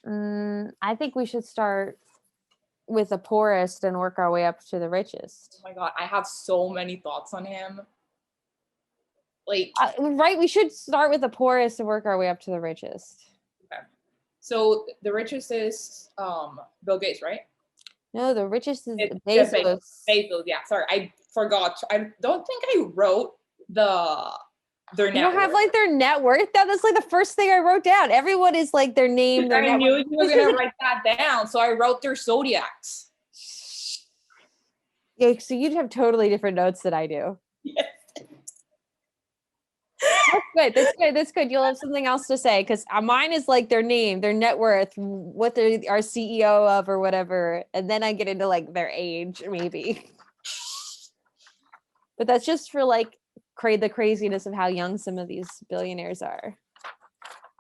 I think we should start with the poorest and work our way up to the richest. Oh my God, I have so many thoughts on him. Like, right, we should start with the poorest and work our way up to the richest. okay. So the richest is Bill Gates, right? No, the richest is Jeff Bezos. Bezos, yeah. Sorry, I forgot. I don't think I wrote their net You don't have worth. like their net worth. That's like the first thing I wrote down. Everyone is like their name, their I net knew worth. you were gonna write that down, so I wrote their zodiacs. Yeah, so you'd have totally different notes than I do. Yes. That's good. You'll have something else to say because mine is like their name, their net worth, what they are CEO of or whatever. And then I get into like their age, maybe. But that's just for like the craziness of how young some of these billionaires are.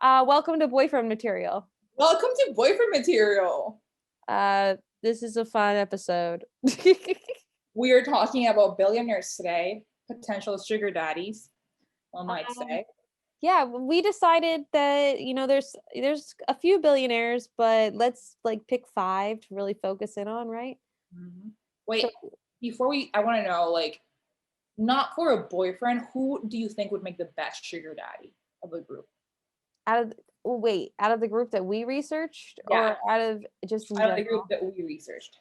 Welcome to Boyfriend Material. Welcome to Boyfriend Material. This is a fun episode. We are talking about billionaires today, potential sugar daddies, one might say. Yeah, we decided that there's a few billionaires, but let's like pick 5 to really focus in on, right? Mm-hmm. Wait, before I want to know, like, not for a boyfriend, who do you think would make the best sugar daddy of the group? Out of the group that we researched, yeah. or out of just in out of general? the group that we researched?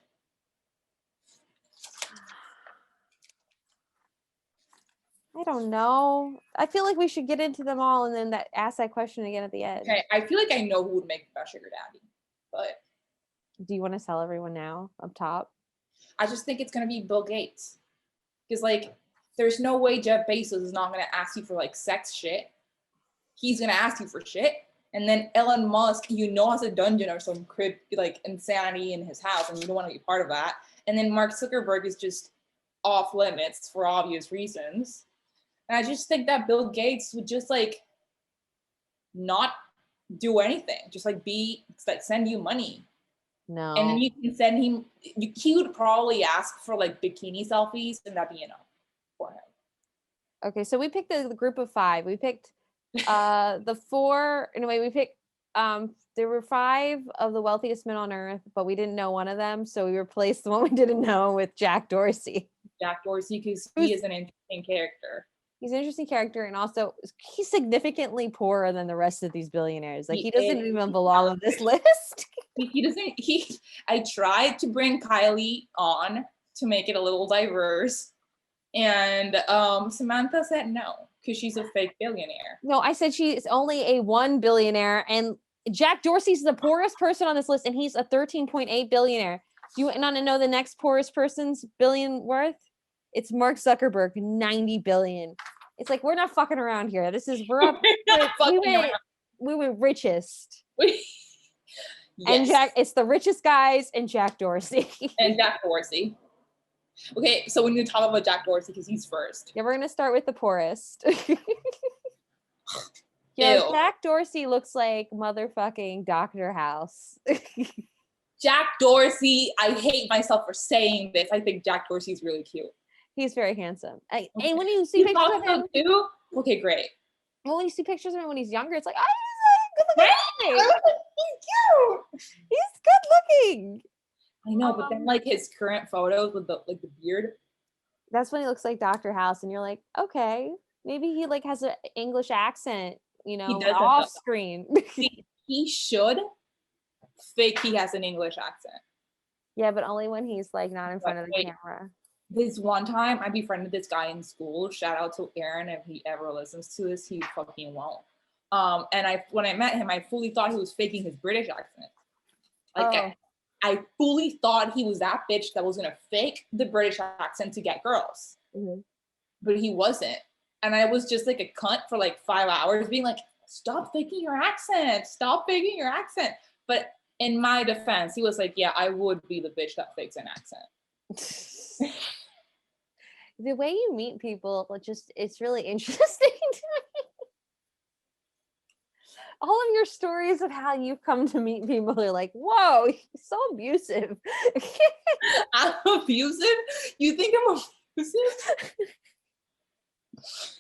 I don't know. I feel like we should get into them all and then ask that question again at the end. Okay, I feel like I know who would make the best sugar daddy, but do you want to tell everyone now up top? I just think it's gonna be Bill Gates, because like there's no way Jeff Bezos is not gonna ask you for like sex shit. He's gonna ask you for shit. And then Elon Musk, has a dungeon or some like insanity in his house, and you don't want to be part of that. And then Mark Zuckerberg is just off limits for obvious reasons. And I just think that Bill Gates would just like not do anything, just like send you money. No. And then you can send him. He would probably ask for like bikini selfies, and that'd be enough for him. Okay, so we picked the group of 5. We picked the 4. Anyway, we picked there were 5 of the wealthiest men on earth, but we didn't know one of them, so we replaced the one we didn't know with Jack Dorsey. Jack Dorsey, because he is an interesting character. He's an interesting character, and also he's significantly poorer than the rest of these billionaires. Like he doesn't even belong on this list. He doesn't. I tried to bring Kylie on to make it a little diverse, and Samantha said no because she's a fake billionaire. No, I said she is only a 1 billionaire, and Jack Dorsey's the poorest person on this list, and he's a 13.8 billionaire. Do you want to know the next poorest person's billion worth? It's Mark Zuckerberg, 90 billion. It's like, we're not fucking around here. We're up. We went richest. Yes. And it's the richest guys and Jack Dorsey. And Jack Dorsey. Okay, so we need to talk about Jack Dorsey because he's first. Yeah, we're going to start with the poorest. Jack Dorsey looks like motherfucking Dr. House. Jack Dorsey, I hate myself for saying this. I think Jack Dorsey is really cute. He's very handsome. And when you see pictures of him too? Okay, great. Well, when you see pictures of him when he's younger, it's like, he's good looking. He's cute. He's good looking. I know, but then like his current photos with the beard. That's when he looks like Dr. House, and you're like, okay, maybe he like has an English accent, off screen. He should fake he has an English accent. Yeah, but only when he's like not in front of the camera. This one time I befriended this guy in school. Shout out to Aaron. If he ever listens to this, he fucking won't. And when I met him, I fully thought he was faking his British accent. Like I fully thought he was that bitch that was gonna fake the British accent to get girls. Mm-hmm. But he wasn't. And I was just like a cunt for like 5 hours being like, stop faking your accent. Stop faking your accent. But in my defense, he was like, yeah, I would be the bitch that fakes an accent. The way you meet people, it's really interesting to me. All of your stories of how you've come to meet people are like, whoa, he's so abusive. I'm abusive? You think I'm abusive?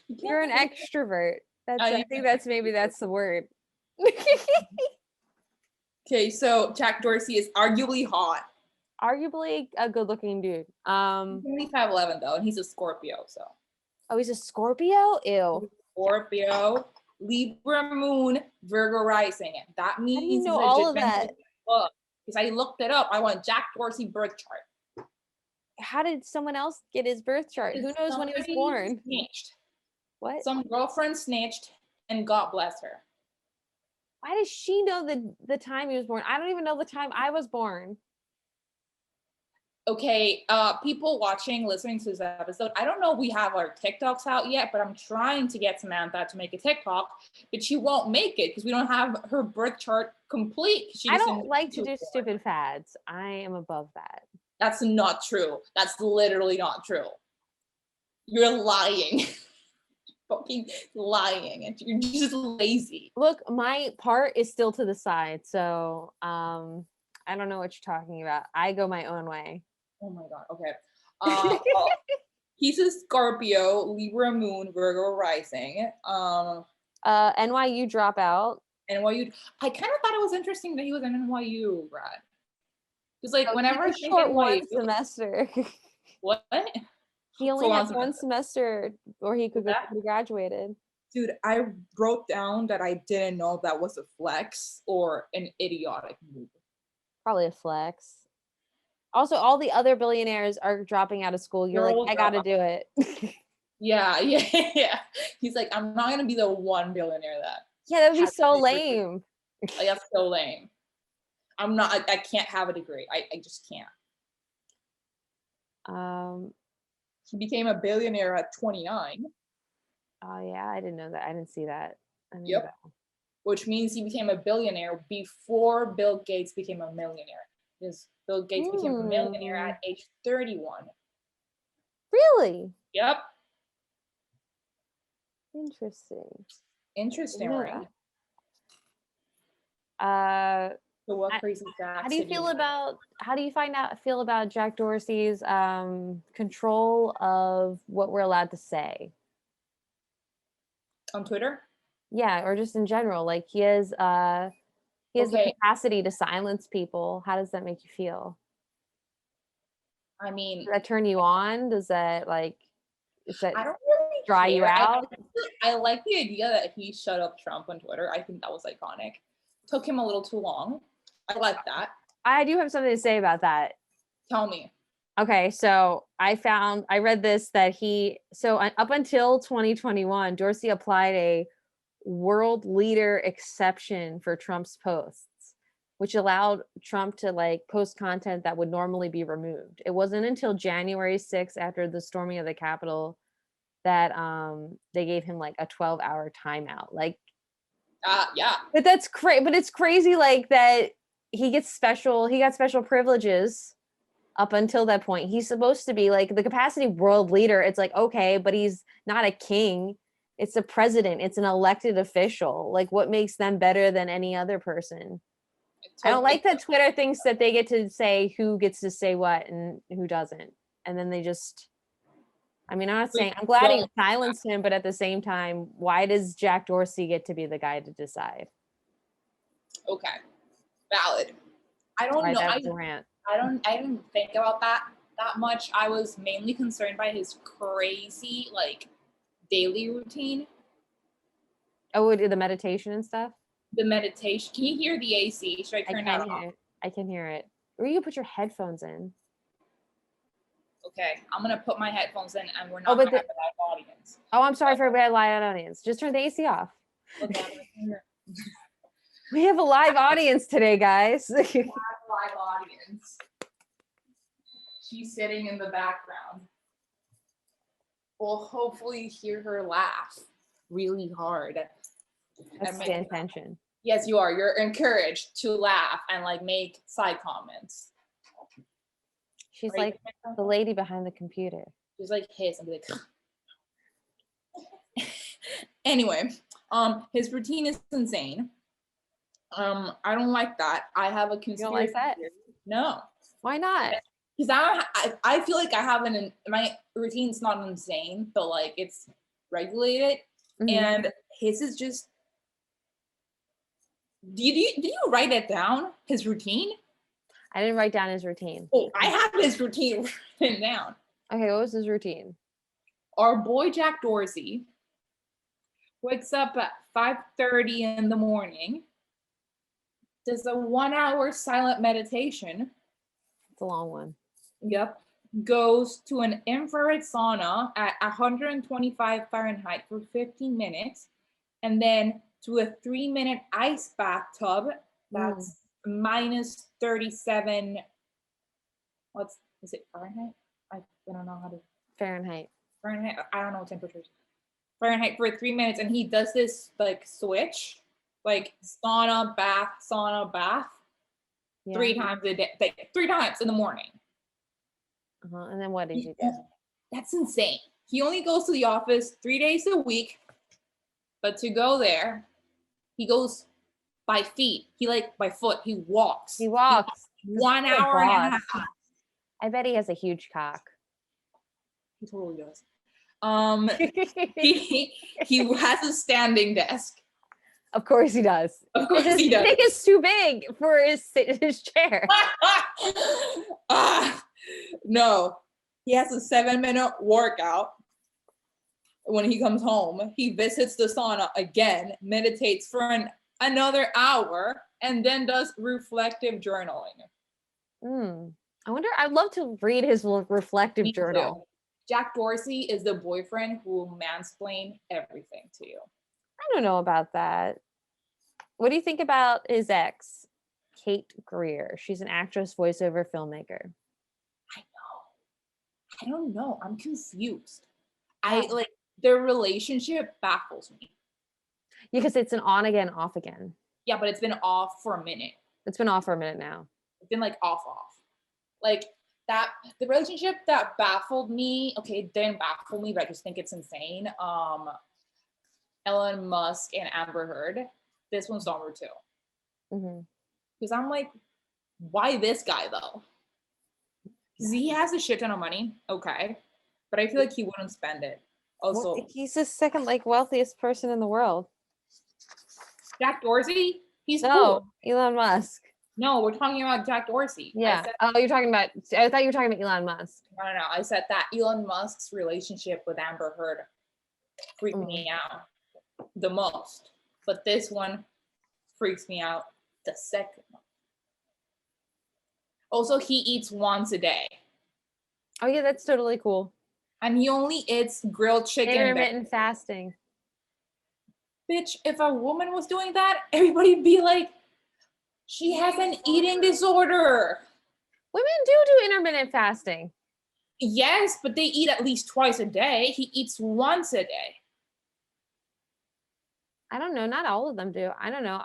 You're an extrovert. I think that's the word. Okay, so Jack Dorsey is arguably hot. Arguably a good-looking dude. He's only 5'11" though, and he's a Scorpio, so. Oh, he's a Scorpio? Ew. Scorpio, Libra moon, Virgo rising. That means How do you know all of that? Because I looked it up. I want Jack Dorsey birth chart. How did someone else get his birth chart? Who knows when he was born? Snitched. What? Some girlfriend snitched, and God bless her. Why does she know the time he was born? I don't even know the time I was born. Okay, people watching, listening to this episode, I don't know if we have our TikToks out yet, but I'm trying to get Samantha to make a TikTok, but she won't make it because we don't have her birth chart complete. I don't like to do stupid fads. I am above that. That's not true. That's literally not true. You're lying. Fucking lying. And you're just lazy. Look, my part is still to the side, so I don't know what you're talking about. I go my own way. Oh my God. Okay. He's a Scorpio, Libra moon, Virgo rising. NYU dropout. NYU. I kind of thought it was interesting that he was an NYU grad. Because like whenever I think short NYU, one semester. What? He only had one semester, or he could have graduated. Dude, I wrote down that I didn't know that was a flex or an idiotic move. Probably a flex. Also, all the other billionaires are dropping out of school. You're like, I gotta do it. Yeah. He's like, I'm not gonna be the one billionaire that. Yeah, that would be so lame. Like, that's so lame. I'm not. I can't have a degree. I just can't. He became a billionaire at 29. Oh yeah, I didn't know that. I didn't see that. Yep. Which means he became a billionaire before Bill Gates became a millionaire. Because Bill Gates became a millionaire at age 31. Really? Yep. Interesting, right? So what crazy facts? How do you feel about Jack Dorsey's control of what we're allowed to say on Twitter? Yeah, or just in general. Like he has the capacity to silence people. How does that make you feel? I mean, does that turn you on? Does that I don't really dry you out? I like the idea that he shut up Trump on Twitter. I think that was iconic. Took him a little too long. I like that. I do have something to say about that. Tell me. Okay, so I read this that up until 2021, Dorsey applied a world leader exception for Trump's posts, which allowed Trump to post content that would normally be removed. It wasn't until January 6th, after the storming of the Capitol, that they gave him a 12-hour timeout. Yeah. But that's but it's crazy that he got special privileges up until that point. He's supposed to be the capacity world leader. It's okay, but he's not a king. It's a president. It's an elected official. What makes them better than any other person? I don't like that Twitter thinks that they get to say who gets to say what and who doesn't. And then they just, I'm not saying, I'm glad he silenced him, but at the same time, why does Jack Dorsey get to be the guy to decide? Okay. Valid. I don't know. I didn't think about that much. I was mainly concerned by his crazy daily routine. Oh, the meditation and stuff? The meditation. Can you hear the AC? Should I turn that off? I can hear it. Or you can put your headphones in. Okay, I'm gonna put my headphones in, and we're not gonna have a live audience. Oh, I'm sorry for everybody live audience. Just turn the AC off. Okay. We have a live audience today, guys. We have a live audience. She's sitting in the background. We'll hopefully hear her laugh really hard. That's the intention. Yes, you are. You're encouraged to laugh and make side comments. She's like the lady behind the computer. She's hiss and be Anyway, his routine is insane. I don't like that. I have a conspiracy. You don't like that? Theory. No. Why not? Because I feel like I have my routine's not insane, but it's regulated, and his is just Did you write it down? His routine? I didn't write down his routine. Oh, I have his routine written down. Okay, what was his routine? Our boy Jack Dorsey wakes up at 5:30 in the morning, does a 1 hour silent meditation. It's a long one. Yep. Goes to an infrared sauna at 125 Fahrenheit for 15 minutes, and then to a 3-minute ice bathtub that's minus 37. What's is it Fahrenheit? I don't know how to Fahrenheit. Fahrenheit. I don't know temperatures. Fahrenheit for 3 minutes, and he does this like switch, like sauna, bath, Yeah. 3 times a day, like 3 times in the morning. And then what did you do? That's insane. He only goes to the office 3 days a week, but to go there, he goes by feet. He by foot. He walks. He walks. 1 hour and a half. I bet he has a huge cock. He totally does. He has a standing desk. Of course he does. Of course he does. His dick is too big for his chair. No, he has a 7-minute workout. When he comes home, he visits the sauna again, meditates for another hour, and then does reflective journaling. I wonder, I'd love to read his reflective journal. Jack Dorsey is the boyfriend who will mansplain everything to you. I don't know about that. What do you think about his ex, Kate Greer? She's an actress, voiceover, filmmaker. I don't know. I'm confused. Their relationship baffles me. Yeah, because it's an on again, off again. Yeah, but it's been off for a minute. It's been off for a minute now. It's been off. That the relationship that baffled me, okay, it didn't baffle me, but I just think it's insane. Elon Musk and Amber Heard. This one's number 2. Because I'm why this guy though? Because he has a shit ton of money, okay, but I feel like he wouldn't spend it. Also, he's the second wealthiest person in the world. Jack Dorsey, he's cool. Elon Musk. No, we're talking about Jack Dorsey. Yeah. You're talking about. I thought you were talking about Elon Musk. No. I said that Elon Musk's relationship with Amber Heard freaked me out the most, but this one freaks me out the second. Also, he eats once a day. Oh yeah, that's totally cool. And he only eats grilled chicken. Intermittent fasting. Bitch, if a woman was doing that, everybody'd be like, she has an eating disorder. Women do intermittent fasting. Yes, but they eat at least twice a day. He eats once a day. I don't know. Not all of them do. I don't know.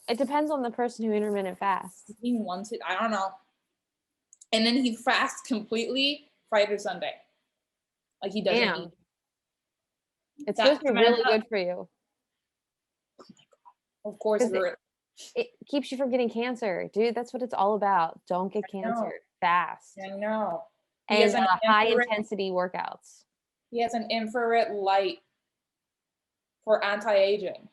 It depends on the person who intermittent fasts. I don't know. And then he fasts completely Friday to Sunday. He doesn't eat. It's supposed to be really good for you. Oh my God. Of course. It keeps you from getting cancer. Dude, that's what it's all about. Don't get cancer. Fast. I know. And high intensity workouts. He has an infrared light for anti-aging.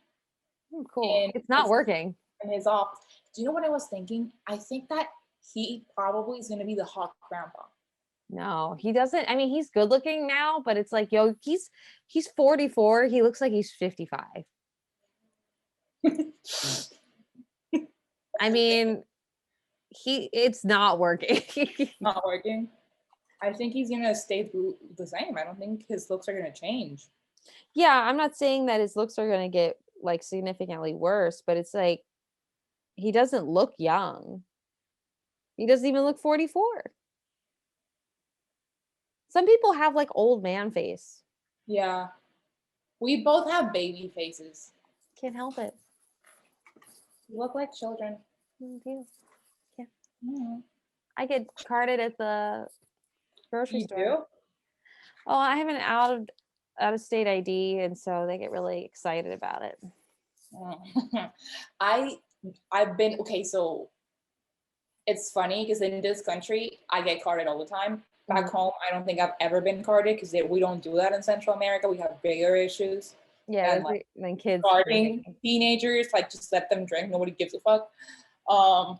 Cool. And it's not working. In his office. Do you know what I was thinking? I think that he probably is going to be the hot grandpa. No, he doesn't. I mean, he's good looking now, but it's he's 44. He looks like he's 55. I mean, it's not working. Not working. I think he's going to stay the same. I don't think his looks are going to change. Yeah, I'm not saying that his looks are going to get significantly worse, but it's he doesn't look young. He doesn't even look 44. Some people have old man face. Yeah. We both have baby faces. Can't help it. You look like children. Yeah. Mm-hmm. I get carded at the grocery store. Do? Oh, I have an out of state ID, and so they get really excited about it. I've been so it's funny because in this country I get carded all the time. Back home, I don't think I've ever been carded because we don't do that in Central America. We have bigger issues Yeah, and like then kids guarding teenagers, like just let them drink. Nobody gives a fuck. Um,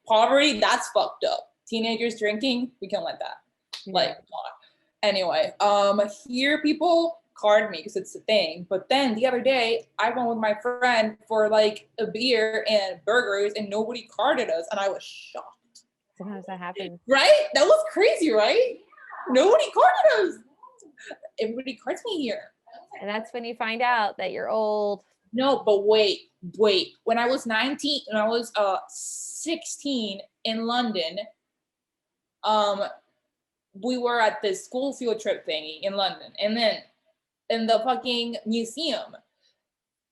poverty, that's fucked up. Teenagers drinking, we can't let that. Like, anyway, here people card me because it's a thing. But then the other day, I went with my friend for like a beer and burgers, and nobody carded us, and I was shocked. Sometimes that happens, right? That was crazy, right? Nobody carded us. Everybody cards me here. and that's when you find out that you're old. No, but wait. When I was 19, when I was 16 in London, we were at this school field trip thingy in London, and then in the fucking museum,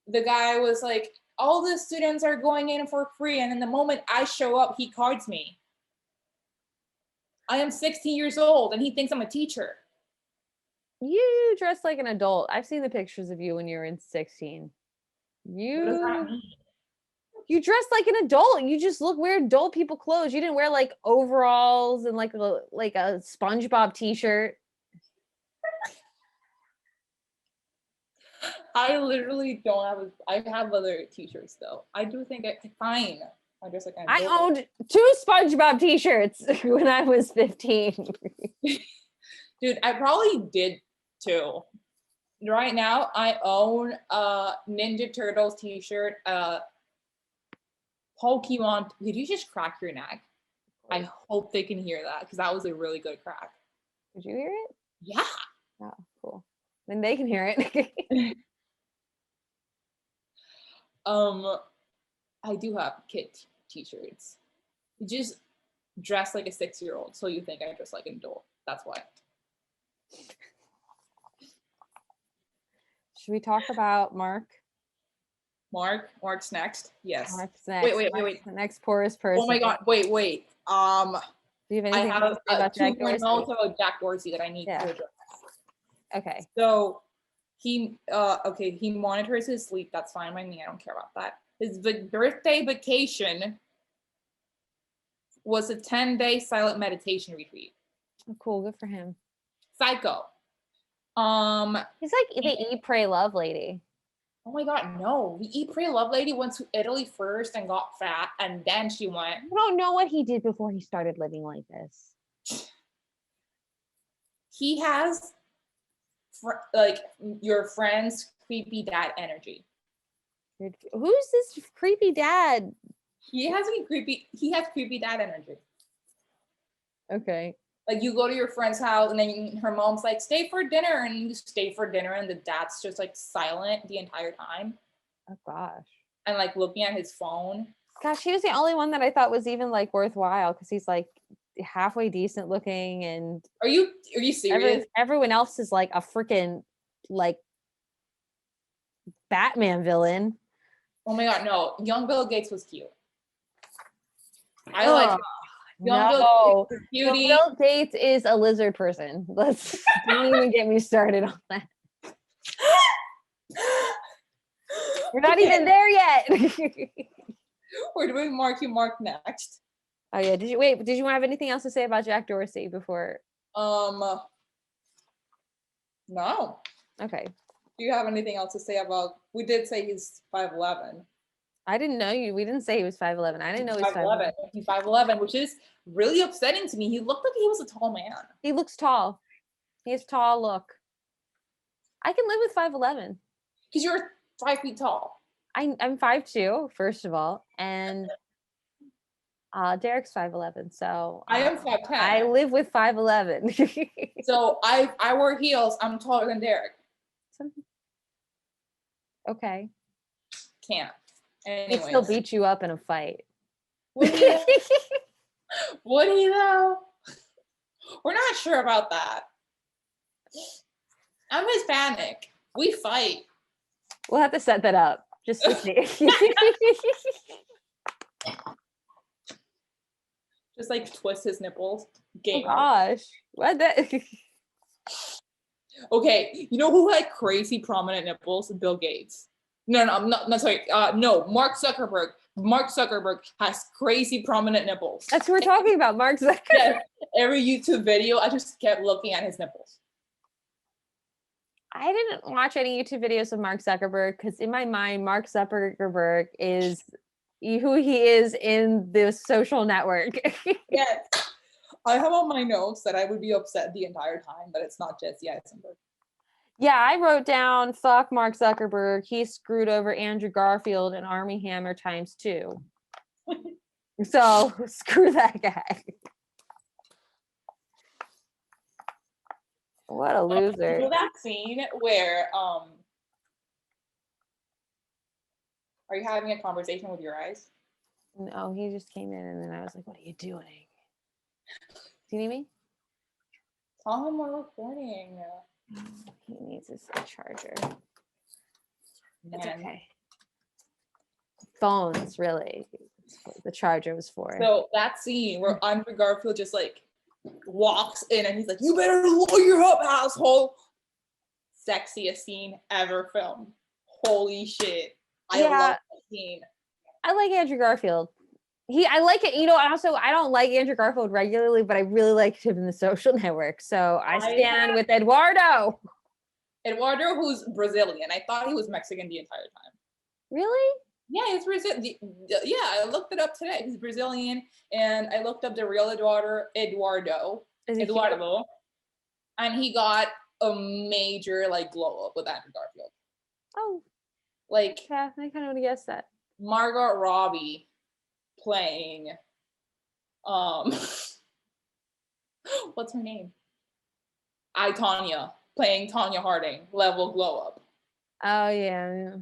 the guy was like, all the students are going in for free, and in the moment I show up, he cards me. I am 16 years old, and he thinks I'm a teacher. You dress like an adult. I've seen the pictures of you when you were in 16. What does that mean? You dressed like an adult. You just look weird adult people clothes. You didn't wear like overalls and like a SpongeBob t-shirt. I literally don't have I have other t-shirts though. I do think fine. I dress like an adult. I owned 2 SpongeBob t-shirts when I was 15. Dude, I probably did too. Right now, I own a Ninja Turtles t-shirt, Pokemon. Did you just crack your neck? I hope they can hear that because that was a really good crack. Did you hear it? Yeah. Oh, cool. Then they can hear it. I do have kid t-shirts. You just dress like a 6-year-old, so you think I dress like an adult. That's why. Should we talk about Mark? Mark's next. Yes. Mark's next. Wait. The next poorest person. Oh my god. Wait. Do you have anything I have to say about Jack 2 Dorsey? notes about Jack Dorsey that I need to address. Okay. So he monitors his sleep. That's fine by me. I don't care about that. His birthday vacation was a 10-day silent meditation retreat. Oh, cool. Good for him. Psycho. He's like the Eat, Pray, Love lady. Oh my god, no. The Eat, Pray, Love lady went to Italy first and got fat, and then she went. I don't know what he did before he started living like this. He has like your friend's creepy dad energy. Who's this creepy dad? He has creepy dad energy. Okay. Like you go to your friend's house and then her mom's like, stay for dinner, and you stay for dinner and the dad's just like silent the entire time. Oh gosh. And like looking at his phone. Gosh, he was the only one that I thought was even like worthwhile because he's like halfway decent looking and Are you serious? Everyone else is like a freaking like Batman villain. Oh my god, no. Young Bill Gates was cute. I like Bill Gates is a lizard person. Let's don't even get me started on that. We're not even there yet. We're doing Marky Mark next. Oh yeah. Did you have anything else to say about Jack Dorsey before? No. Okay. Do you have anything else to say about? We did say he's 5'11". I didn't know you. We didn't say he was 5'11". I didn't know he was 5'11". He's 5'11", which is really upsetting to me. He looked like he was a tall man. He looks tall. He has tall look. I can live with 5'11". Because you're 5 feet tall. I'm 5'2", first of all, and Derek's 5'11", so I am 5'10". I live with 5'11". So I wear heels. I'm taller than Derek. Okay. Can't. He'd still beat you up in a fight. Would he? Would he though? We're not sure about that. I'm Hispanic. We fight. We'll have to set that up just to see. Just like twist his nipples. Oh gosh. What the? Okay, you know who had crazy prominent nipples? Bill Gates. No, I'm not sorry. No, Mark Zuckerberg. Mark Zuckerberg has crazy prominent nipples. That's what we're talking about, Mark Zuckerberg. Yeah, every YouTube video, I just kept looking at his nipples. I didn't watch any YouTube videos of Mark Zuckerberg because in my mind, Mark Zuckerberg is who he is in the social network. Yes. I have on my notes that I would be upset the entire time that it's not Jesse Eisenberg. Yeah, I wrote down, fuck Mark Zuckerberg. He screwed over Andrew Garfield and Army Hammer ×2. So screw that guy. What a loser. You know that scene where are you having a conversation with your eyes? No, he just came in and then I was like, what are you doing? Do you need me? Tell him we're recording. He needs his charger. It's Man. okay. Phones, really. The charger was for. So that scene where Andrew Garfield just like walks in and he's like, you better lawyer up, asshole. Sexiest scene ever filmed. Holy shit. I love that scene. I like Andrew Garfield. I like it, you know, I don't like Andrew Garfield regularly, but I really liked him in The Social Network. So I stand with Eduardo. Eduardo, who's Brazilian. I thought he was Mexican the entire time. Really? Yeah, he's Brazilian. Yeah, I looked it up today. He's Brazilian, and I looked up the real Eduardo, and he got a major like glow up with Andrew Garfield. Oh, like yeah, I kind of would have guessed that. Margot Robbie playing, what's her name? Tonya playing Tonya Harding level glow up. Oh yeah.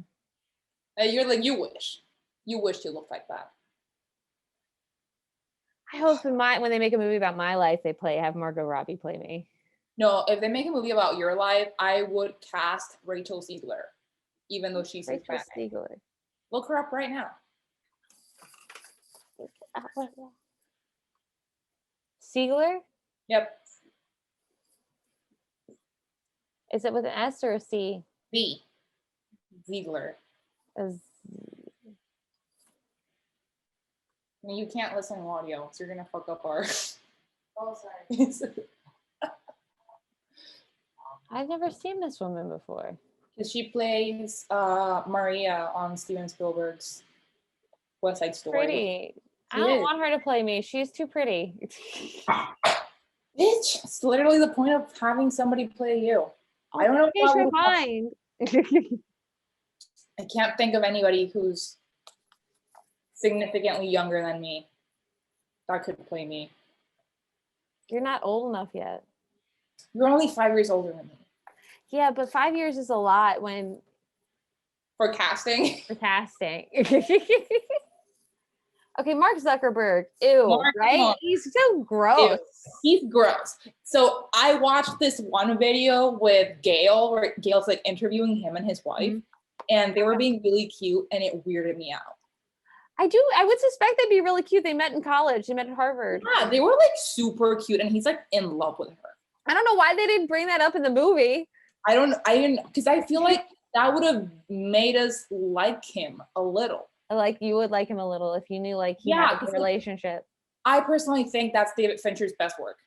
And you're like, you wish you looked like that. I hope when they make a movie about my life, they have Margot Robbie play me. No, if they make a movie about your life, I would cast Rachel Ziegler, even though she's Rachel Ziegler. Look her up right now. Ziegler? Yep. Is it with an S or a C? Z. Ziegler. You can't listen to audio, so you're gonna fuck up our. Oh, sorry. I've never seen this woman before. Because she plays Maria on Steven Spielberg's West Side Story. Pretty. I don't want her to play me. She's too pretty. Bitch, it's literally the point of having somebody play you. Oh, I don't know. Change your mind. I can't think of anybody who's significantly younger than me that could play me. You're not old enough yet. You're only 5 years older than me. Yeah, but 5 years is a lot for casting. For casting. Okay, Mark Zuckerberg. Ew, right? He's so gross. Ew. He's gross. So I watched this one video with Gail, where Gail's like interviewing him and his wife, and they were being really cute, and it weirded me out. I would suspect they'd be really cute. They met in college. They met at Harvard. Yeah, they were like super cute, and he's like in love with her. I don't know why they didn't bring that up in the movie. I didn't, because I feel like that would have made us like him a little. Like you would like him a little if you knew like he had a relationship. I personally think that's David Fincher's best work.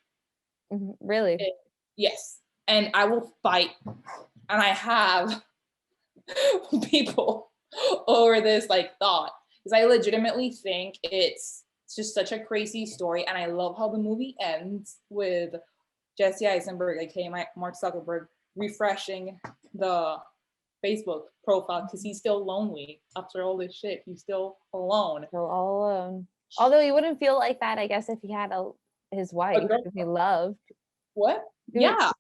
Really? Yes. And I will fight, and I have people over this like thought, because I legitimately think it's just such a crazy story, and I love how the movie ends with Jesse Eisenberg, aka Mark Zuckerberg, refreshing the Facebook profile because he's still lonely after all this shit. He's still alone. Still all alone. Although he wouldn't feel like that, I guess, if he had his wife, if he loved. What? Yeah.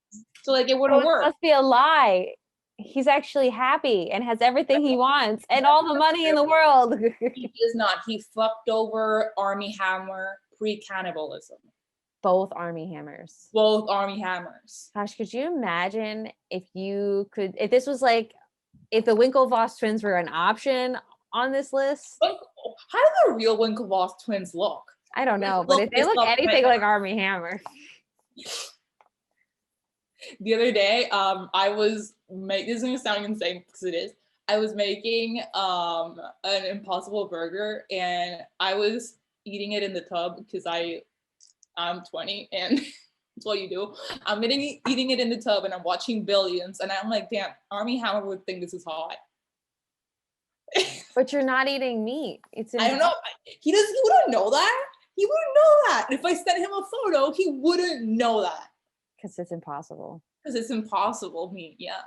So like it wouldn't work. It must be a lie. He's actually happy and has everything he wants and all the money in the world. He is not. He fucked over Army Hammer pre-cannibalism. Both Army Hammers. Both Army Hammers. Gosh, could you imagine if this was like, if the Winklevoss twins were an option on this list? How do the real Winklevoss twins look? I don't know, but if they look anything like Army Hammer. The other day, this is gonna sound insane because it is. I was making an Impossible Burger, and I was eating it in the tub because I'm 20, and That's what you do. I'm eating it in the tub and I'm watching Billions and I'm like, damn, Army Hammer would think this is hot. But you're not eating meat. I don't know. He wouldn't know that. He wouldn't know that. If I sent him a photo, he wouldn't know that. Because it's impossible. Because it's impossible meat, yeah.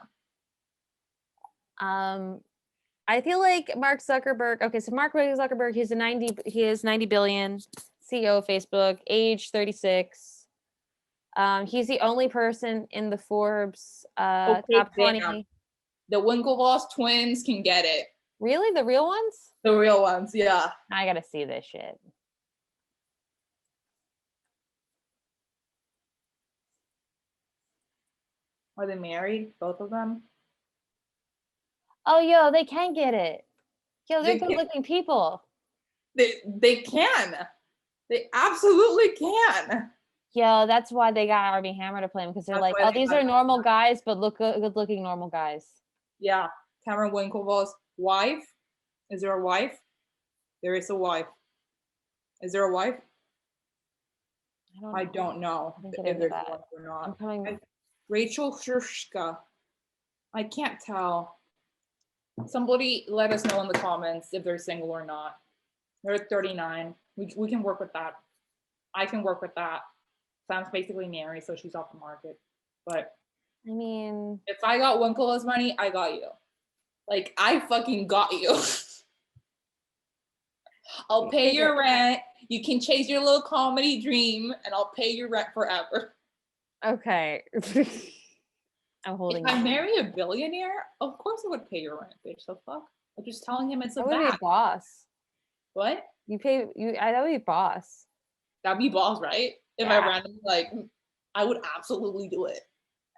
I feel like Mark Zuckerberg. Okay, so Mark Zuckerberg, he is 90 billion, CEO of Facebook, age 36. He's the only person in the Forbes top 20. The Winklevoss twins can get it. Really? The real ones? The real ones, yeah. I gotta see this shit. Are they married, both of them? Oh, yo, they can get it. Yo, they're good-looking people. They can. They absolutely can. Yo, that's why they got Armie Hammer to play him, because they're like, oh, these are normal guys, but look good-looking normal guys. Yeah, Cameron Winklevoss' wife. Is there a wife? There is a wife. Is there a wife? I don't know if there's a wife or not. Rachel Shershka. I can't tell. Somebody let us know in the comments if they're single or not. They're 39. We can work with that. I can work with that. Sam's basically married, so she's off the market. But I mean, if I got Winklevoss money, I got you. Like, I fucking got you. I'll pay your rent. You can chase your little comedy dream, and I'll pay your rent forever. Okay. I'm holding. If I marry a billionaire, of course I would pay your rent, bitch. The fuck? I'm just telling him it's a that would be boss. What? That would be boss. That'd be boss, right? If I randomly I would absolutely do it.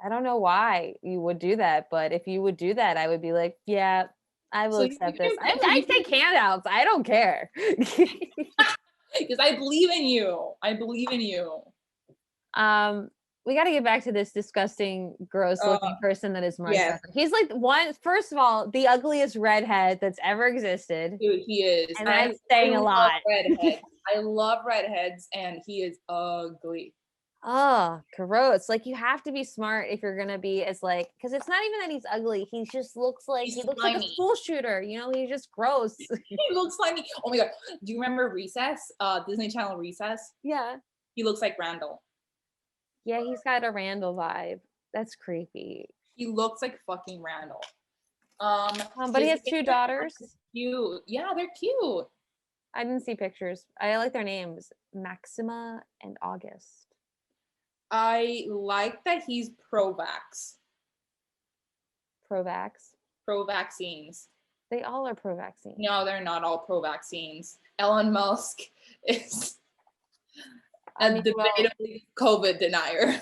I don't know why you would do that, but if you would do that, I would be like, yeah, I will accept this. I take handouts. I don't care. Because I believe in you. I believe in you. We got to get back to this disgusting, gross-looking person that is Mark Zuckerberg. He's like first of all, the ugliest redhead that's ever existed. Dude, he is. And that's saying a lot. I love redheads, and he is ugly. Oh, gross. Like, you have to be smart if you're gonna be as because it's not even that he's ugly. He just looks like he looks like a school shooter. You know, he's just gross. He looks slimy. Oh my god. Do you remember Recess? Disney Channel Recess? Yeah. He looks like Randall. Yeah, he's got a Randall vibe. That's creepy. He looks like fucking Randall. But he has 2 daughters. Cute. Yeah, they're cute. I didn't see pictures. I like their names, Maxima and August. I like that he's pro-vax. Pro-vax? Pro-vaccines. They all are pro-vaccine. No, they're not all pro-vaccines. Elon Musk is a debatably COVID denier.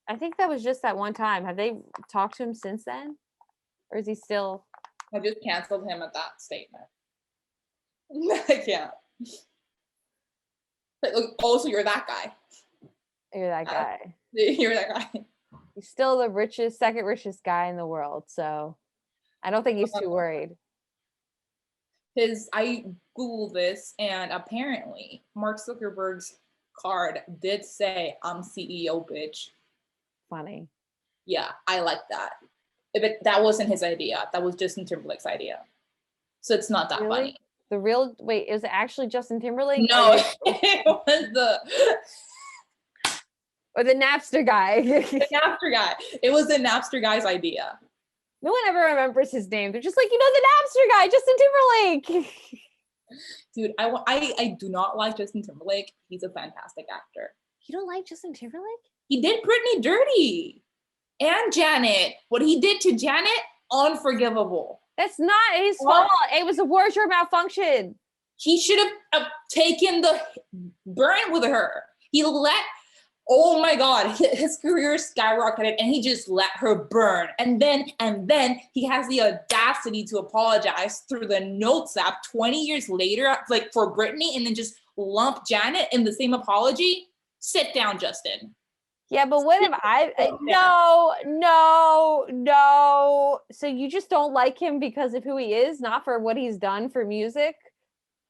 I think that was just that one time. Have they talked to him since then? Or is he still... I just canceled him at that statement. I can't. Like, oh, so you're that guy. You're that guy. You're that guy. He's still the second richest guy in the world. So I don't think he's too worried. I Googled this, and apparently Mark Zuckerberg's card did say, "I'm CEO, bitch." Funny. Yeah, I like that. That wasn't his idea. That was Justin Timberlake's idea. So it's not that funny. Wait, is it actually Justin Timberlake? No, it was or the Napster guy. The Napster guy. It was the Napster guy's idea. No one ever remembers his name. They're just like, the Napster guy, Justin Timberlake. Dude, I do not like Justin Timberlake. He's a fantastic actor. You don't like Justin Timberlake? He did Britney dirty. And Janet. What he did to Janet, unforgivable. That's not his fault. It was a wardrobe malfunction. He should have taken the burn with her. Oh my God, his career skyrocketed and he just let her burn. And then he has the audacity to apologize through the notes app 20 years later, like for Britney, and then just lump Janet in the same apology. Sit down, Justin. Yeah, but what if no. So you just don't like him because of who he is, not for what he's done for music?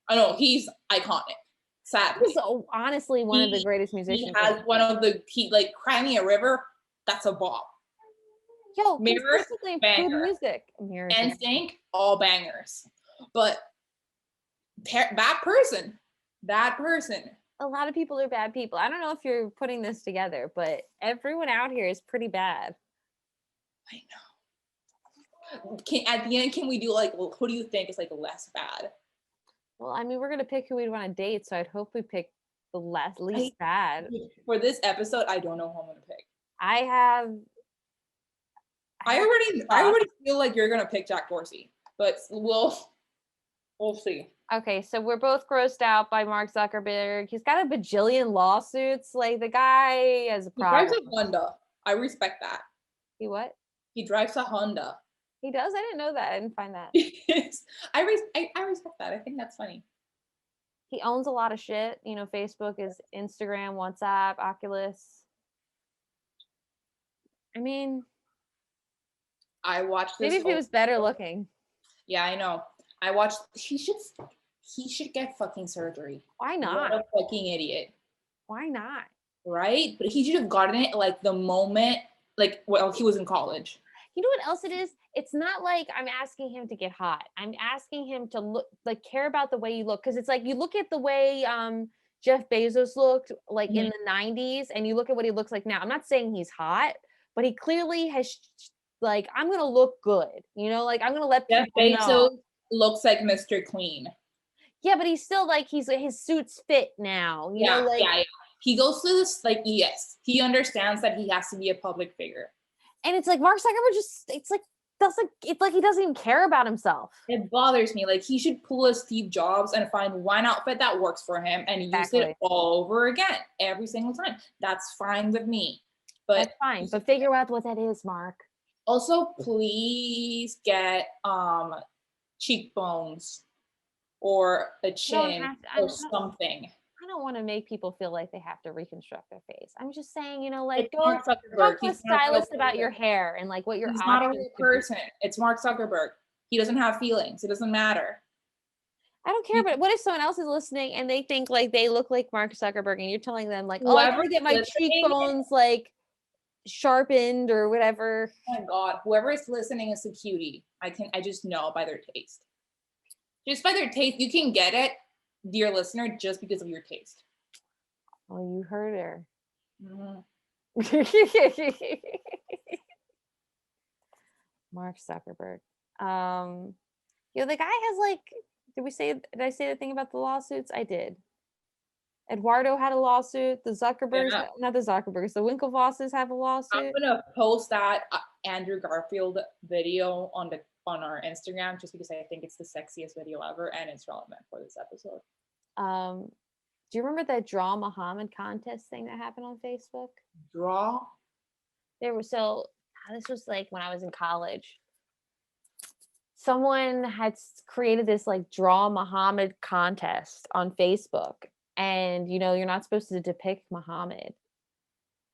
I know, he's iconic. Sadly. He's honestly one of the greatest He musicians. has one of the like Cry Me a River, that's a bop. Yo, Mirrors, consistently good banger. music. Mirrors. NSYNC, all bangers. But bad person. Bad person. A lot of people are bad people. I don't know if you're putting this together, but everyone out here is pretty bad. I know. At the end, can we do like, well, who do you think is like less bad? Well, I mean, we're gonna pick who we'd want to date, so I'd hope we pick the least bad. For this episode, I don't know who I'm gonna pick. I already feel like you're gonna pick Jack Dorsey, but we'll see. Okay, so we're both grossed out by Mark Zuckerberg. He's got a bajillion lawsuits. Like, the guy has a problem. He drives a Honda. I respect that. He what? He drives a Honda. He does? I didn't know that. I didn't find that. I respect that. I think that's funny. He owns a lot of shit. You know, Facebook is Instagram, WhatsApp, Oculus. I mean, I watched this. maybe if he was better looking. Yeah, I know. I watched. He should get fucking surgery. Why not? What a fucking idiot. Why not? Right? But he should have gotten it like the moment, like, well, he was in college. You know what else it is? It's not like I'm asking him to get hot. I'm asking him to look, like, care about the way you look. Because it's like, you look at the way Jeff Bezos looked like in the 90s, and you look at what he looks like now. I'm not saying he's hot, but he clearly has, like, I'm going to look good. You know, like, I'm going to let Jeff people Bezos know. looks like Mr. Clean. Yeah, but he's still like, his suits fit now. You know, like, yeah. He goes through this, like, yes, he understands that he has to be a public figure. And it's like Mark Zuckerberg it's like he doesn't even care about himself. It bothers me. Like, he should pull a Steve Jobs and find one outfit that works for him and use it all over again every single time. That's fine with me. But that's fine. But figure out what that is, Mark. Also, please get cheekbones or a chin or something. I don't want to make people feel like they have to reconstruct their face. I'm just saying, you know, like, go Mark Zuckerberg. talk to a stylist about your hair and like what your He's not a real person. It's Mark Zuckerberg. He doesn't have feelings. It doesn't matter. I don't care, but what if someone else is listening and they think like they look like Mark Zuckerberg, and you're telling them like, oh, I gotta get my cheekbones like sharpened or whatever. Oh my God, whoever is listening is a cutie. I just know by their taste. Just by their taste, you can get it, dear listener, just because of your taste. Oh, you heard her. Mark Zuckerberg. You know, the guy has like, did I say the thing about the lawsuits? I did. Eduardo had a lawsuit. The Zuckerbergs, not the Zuckerbergs, the Winklevosses have a lawsuit. I'm gonna post that Andrew Garfield video on our Instagram just because I think it's the sexiest video ever and it's relevant for this episode. Do you remember that Draw Muhammad contest thing that happened on Facebook? Draw? This was like when I was in college. Someone had created this like Draw Muhammad contest on Facebook. And, you know, you're not supposed to depict Muhammad.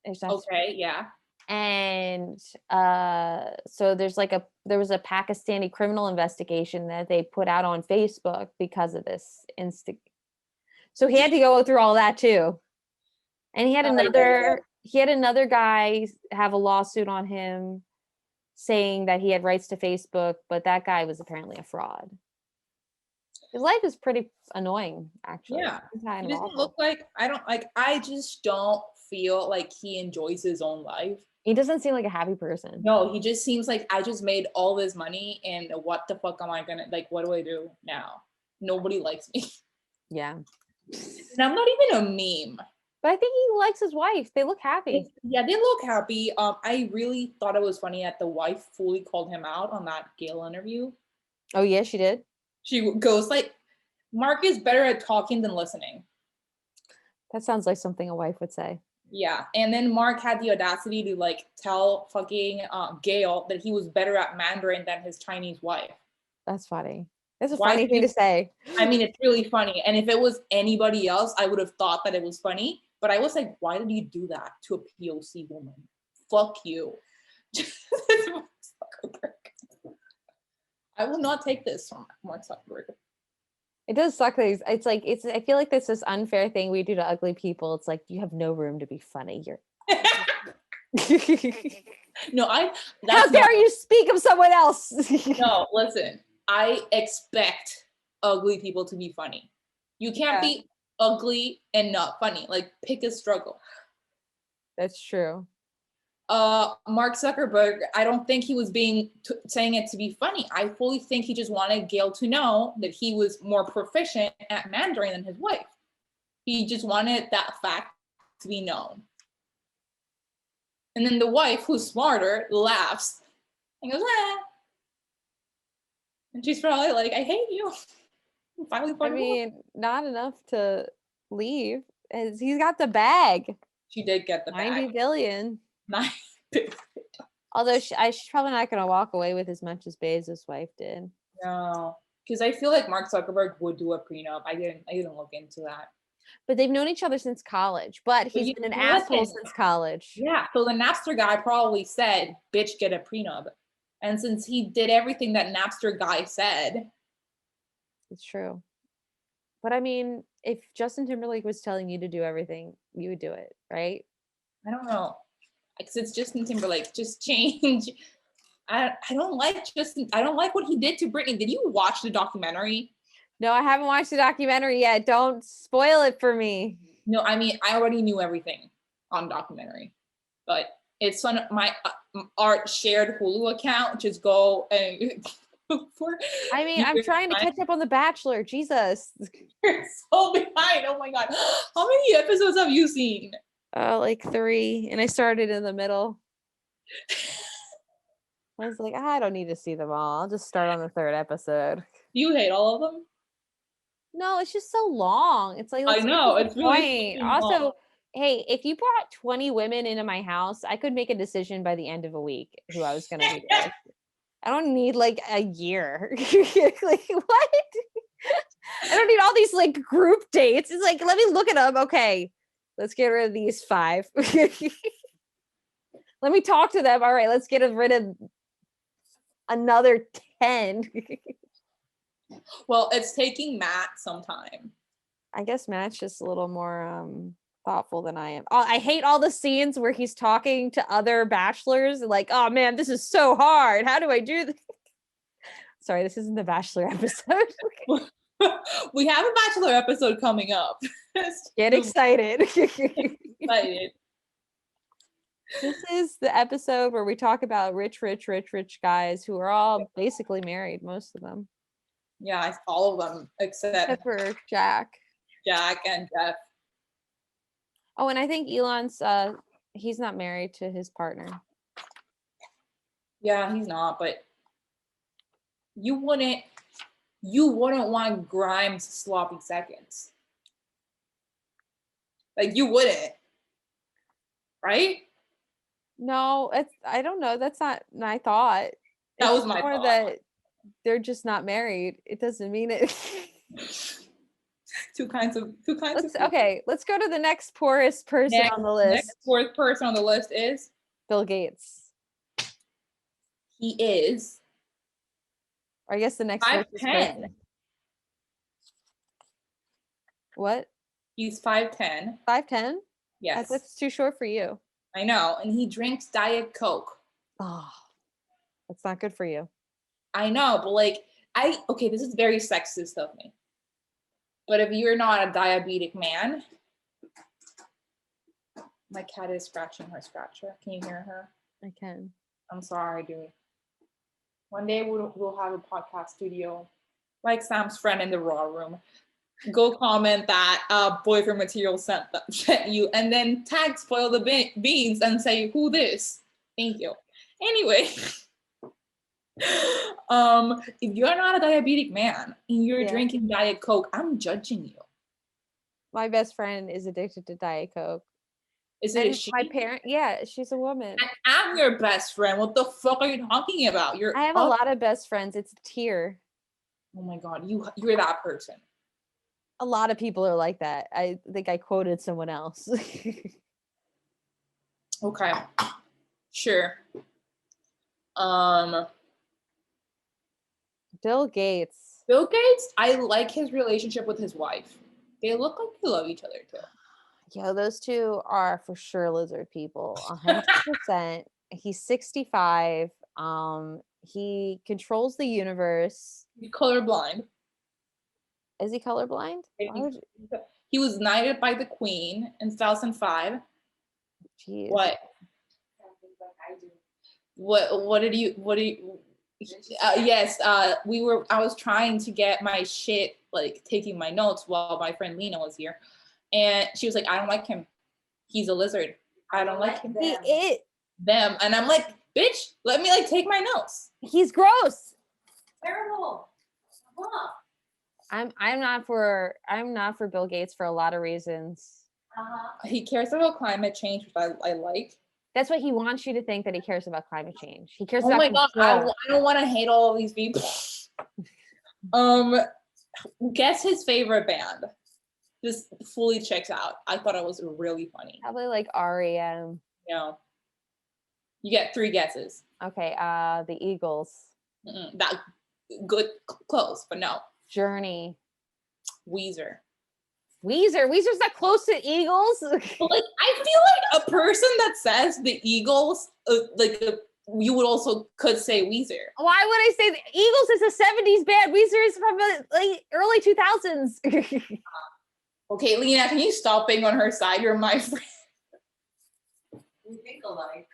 Okay, yeah. And so there was a Pakistani criminal investigation that they put out on Facebook because of this So he had to go through all that too. And he had another guy have a lawsuit on him saying that he had rights to Facebook, but that guy was apparently a fraud. His life is pretty annoying, actually. Yeah. He doesn't look like, I just don't feel like he enjoys his own life. He doesn't seem like a happy person. No, he just seems like, I just made all this money and what the fuck am I gonna, like, what do I do now? Nobody likes me. Yeah. And I'm not even a meme. But I think he likes his wife. They look happy. Yeah, they look happy. I really thought it was funny that the wife fully called him out on that Hale interview. Oh, yeah, she did? She goes like, Mark is better at talking than listening. That sounds like something a wife would say. Yeah, and then Mark had the audacity to like tell fucking Gail that he was better at Mandarin than his Chinese wife. That's funny. That's a funny thing to say. I mean, it's really funny. And if it was anybody else, I would have thought that it was funny. But I was like, why did you do that to a POC woman? Fuck you. I will not take this from Mark Zuckerberg. It does suck that it's like I feel like this is unfair thing we do to ugly people. It's like you have no room to be funny. You're No, How that's not, dare you speak of someone else? no, listen, I expect ugly people to be funny. You can't Yeah, be ugly and not funny. Like, pick a struggle. that's true. Mark Zuckerberg, I don't think he was saying it to be funny. I fully think he just wanted Gail to know that he was more proficient at Mandarin than his wife. He just wanted that fact to be known. And then the wife, who's smarter, laughs and goes, eh. And she's probably like, I hate you. Finally, I mean, not enough to leave. He's got the bag. she did get the 90 bag. billion. Although she's probably not going to walk away with as much as Bezos' wife did. No, because I feel like Mark Zuckerberg would do a prenup. I didn't look into that. But they've known each other since college. But he's been an asshole since college. Yeah, so the Napster guy probably said, "Bitch, get a prenup," and since he did everything that Napster guy said, It's true. But I mean, if Justin Timberlake was telling you to do everything, you would do it, right? I don't know, because it's Justin Timberlake. Just change. I don't like Justin. I don't like what he did to Britney. Did you watch the documentary? No, I haven't watched the documentary yet. Don't spoil it for me. No, I mean I already knew everything on documentary, but it's on my art shared Hulu account. Just go and for. I mean, I'm trying to catch up on The Bachelor. Jesus. You're so behind. Oh my god, how many episodes have you seen? Like 3, and I started in the middle. I was like, I don't need to see them all. I'll just start on the 3rd episode. You hate all of them? No, it's just so long. It's like, I let's get know, to the it's really point. fucking long. Also, hey, if you brought 20 women into my house, I could make a decision by the end of a week who I was going to be with. I don't need like a year. Like, what? I don't need all these like group dates. It's like, let me look at them. Okay, let's get rid of these 5. Let me talk to them. All right, let's get rid of another 10. Well, it's taking Matt some time. I guess Matt's just a little more thoughtful than I am. I hate all the scenes where he's talking to other bachelors like, oh man, this is so hard. How do I do this? Sorry, this isn't the Bachelor episode. We have a Bachelor episode coming up. Get excited. Excited. This is the episode where we talk about rich guys who are all basically married, most of them. Yeah, all of them except for Jack and Jeff. Oh, and I think Elon's he's not married to his partner. Yeah, he's not, but you wouldn't want Grimes sloppy seconds. Like you wouldn't. Right? No, I don't know. That's not my thought. That was my thought. That they're just not married. It doesn't mean it. Two kinds of okay, let's go to the next poorest person on the list. Next poorest person on the list is Bill Gates. He is. Or I guess the next 5'10". What? He's 5'10". 5'10"? Yes. That's too short for you. I know, and he drinks Diet Coke. Oh, that's not good for you. I know, but like, okay, this is very sexist of me. But if you're not a diabetic man, my cat is scratching her scratcher. Can you hear her? I can. I'm sorry, dude. One day we'll have a podcast studio, like Sam's friend in the raw room. Go comment that boyfriend material sent you, and then tag Spoil the Beans and say who this. Thank you. Anyway, if you're not a diabetic man and you're drinking Diet Coke, I'm judging you. My best friend is addicted to Diet Coke. Is it she? My parent? Yeah, she's a woman. And I'm your best friend. What the fuck are you talking about? I have a lot of best friends. It's a tier. Oh my god, you're that person. A lot of people are like that. I think I quoted someone else. Okay. Sure. Bill Gates. Bill Gates, I like his relationship with his wife. They look like they love each other too. Yo, those two are for sure lizard people. 100%. He's 65. He controls the universe. He's colorblind. Is he colorblind? Why would you- He was knighted by the Queen in 2005. Jeez. What? What did you? Yes. I was trying to get my shit, like taking my notes while my friend Lena was here, and she was like, "I don't like him. He's a lizard. I don't like him." Them, and I'm like, "Bitch, let me like take my notes." He's gross. Terrible. Huh. I'm not for Bill Gates for a lot of reasons. He cares about climate change, which I like. That's what he wants you to think, that he cares about climate change. He cares Oh about my god, control. I don't want to hate all of these people. Guess his favorite band. This fully checks out. I thought it was really funny. Probably like REM. No. You get 3 guesses. Okay, the Eagles. That good, close, but no. Journey. Weezer. Weezer's not close to Eagles. But like, I feel like a person that says the Eagles, you would also could say Weezer. Why would I say the Eagles is a 70s band? Weezer is from the like early 2000s. Okay, Lena, can you stop being on her side? You're my friend. We think alike.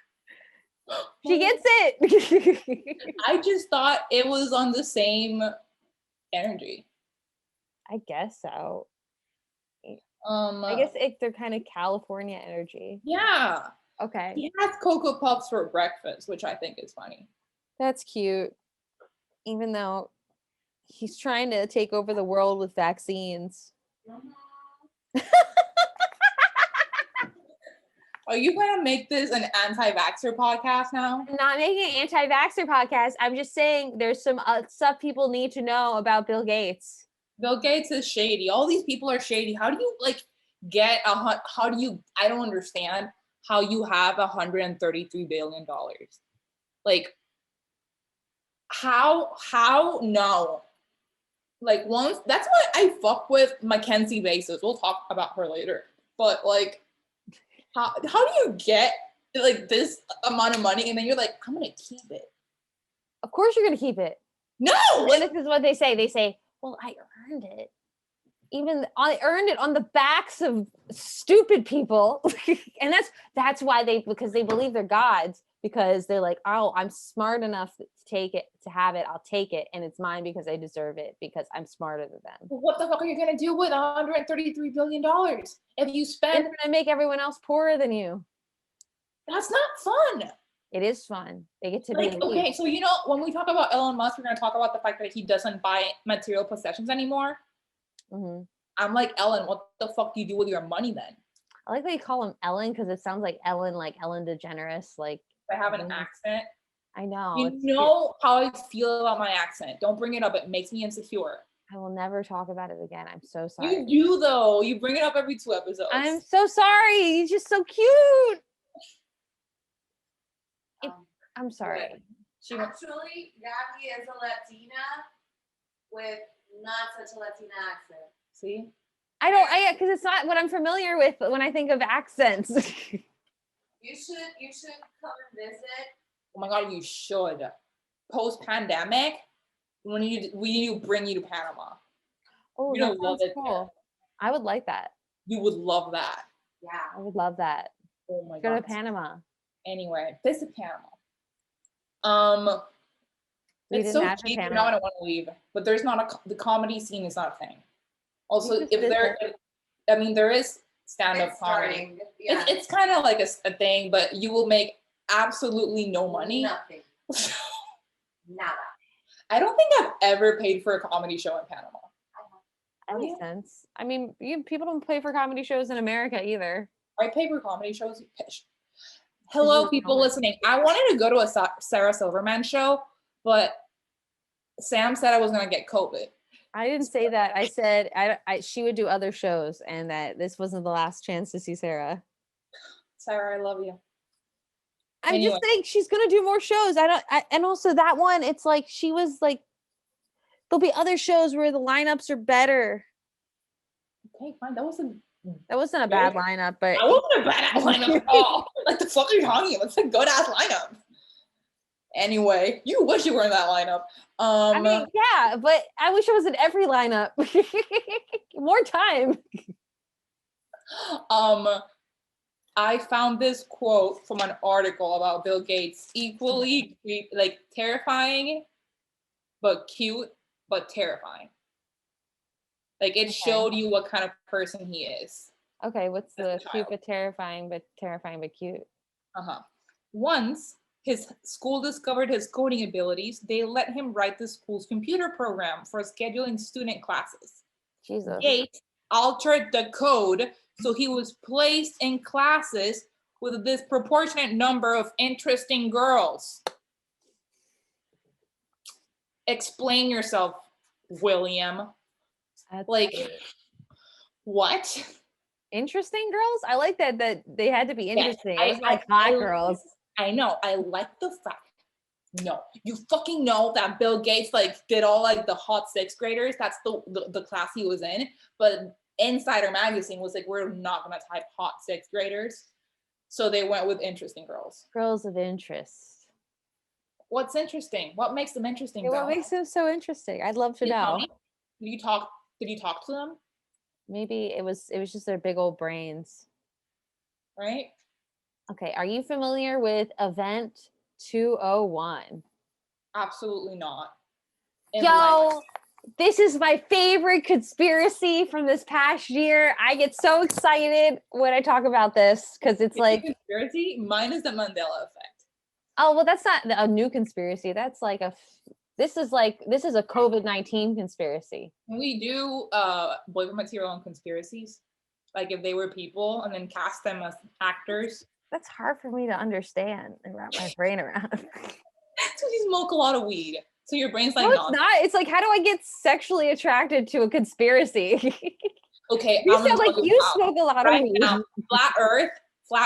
She gets it. I just thought it was on the same energy. I guess so. I guess they're kind of California energy. Yeah. Okay. He has Cocoa Puffs for breakfast, which I think is funny. That's cute. Even though he's trying to take over the world with vaccines. Are you going to make this an anti-vaxxer podcast now? I'm not making an anti-vaxxer podcast. I'm just saying there's some stuff people need to know about Bill Gates. Bill Gates is shady. All these people are shady. How do you like get I don't understand how you have $133 billion. Like, how no. Like, once, that's why I fuck with Mackenzie Bezos. We'll talk about her later. But like, how do you get like this amount of money and then you're like, I'm gonna keep it? Of course you're gonna keep it. No, and this is what they say. They say, well, I earned it. I earned it on the backs of stupid people. And that's why because they believe they're gods, because they're like, oh, I'm smart enough to take it, to have it. I'll take it. And it's mine because I deserve it, because I'm smarter than them. What the fuck are you going to do with $133 billion? If you spend... They're going to make everyone else poorer than you. That's not fun. It is fun. They get to like, be okay, so you know, when we talk about Elon Musk, we're going to talk about the fact that he doesn't buy material possessions anymore. Mm-hmm. I'm like, Ellen, what the fuck do you do with your money then? I like that you call him Ellen, because it sounds like Ellen DeGeneres. Like, I have an accent. I know. You know how I feel about my accent. Don't bring it up. It makes me insecure. I will never talk about it again. I'm so sorry. You do though. You bring it up every 2 episodes. I'm so sorry. He's just so cute. I'm sorry. Actually, Jackie is a Latina with not such a Latina accent. See? Because it's not what I'm familiar with when I think of accents. You should come and visit. Oh my god, you should. Post-pandemic, we need to bring you to Panama. Oh, you that don't love sounds it cool. there. I would like that. You would love that. Yeah. I would love that. Oh my Go god. to Panama. Anyway, visit Panama. It's so cheap. Now I don't want to leave, but there's not the comedy scene is not a thing. Also, there is stand-up comedy. Yeah. It's kind of like a thing, but you will make absolutely no money. Nothing. Nada. I don't think I've ever paid for a comedy show in Panama. That makes sense. I mean, people don't pay for comedy shows in America either. I pay for comedy shows. Hello, people listening. I wanted to go to a Sarah Silverman show, but Sam said I was going to get COVID. I didn't say that. I said she would do other shows, and that this wasn't the last chance to see Sarah. Sarah, I love you. I'm just saying she's gonna do more shows. And also that one, it's like she was like There'll be other shows where the lineups are better. Okay, fine. That wasn't a bad lineup, but that wasn't a bad ass lineup at all. Like the fuck are you talking about? It's a good ass lineup. Anyway, you wish you were in that lineup. I mean, yeah, but I wish I was in every lineup. More time. I found this quote from an article about Bill Gates, equally like terrifying, but cute, but terrifying. Like it showed you what kind of person he is. Okay, what's the cute but terrifying but cute? Once his school discovered his coding abilities, they let him write the school's computer program for scheduling student classes. Jesus. Gates altered the code so he was placed in classes with a disproportionate number of interesting girls. Explain yourself, William. That's like, cute. What? Interesting girls? I like that they had to be interesting. Yes, it was like hot girls. I know. I like the fact. No, you fucking know that Bill Gates like did all like the hot sixth graders. That's the class he was in. But Insider Magazine was like, we're not gonna type hot sixth graders. So they went with interesting girls. Girls of interest. What's interesting? What makes them interesting? Yeah, what makes them so interesting? I'd love to know. Did you talk to them? Maybe it was just their big old brains. Right? Okay, are you familiar with Event 201? Absolutely not. Yo, this is my favorite conspiracy from this past year. I get so excited when I talk about this because it's like conspiracy. Mine is the Mandela effect. Oh, well, that's not a new conspiracy. That's like this is a COVID-19 conspiracy. Can we do boyfriend material on conspiracies? Like if they were people and then cast them as actors. That's hard for me to understand and wrap my brain around. So you smoke a lot of weed. So your brain's like, no, it's not. It's like, how do I get sexually attracted to a conspiracy? Okay. You sound like you smoke a lot of weed. Now, Flat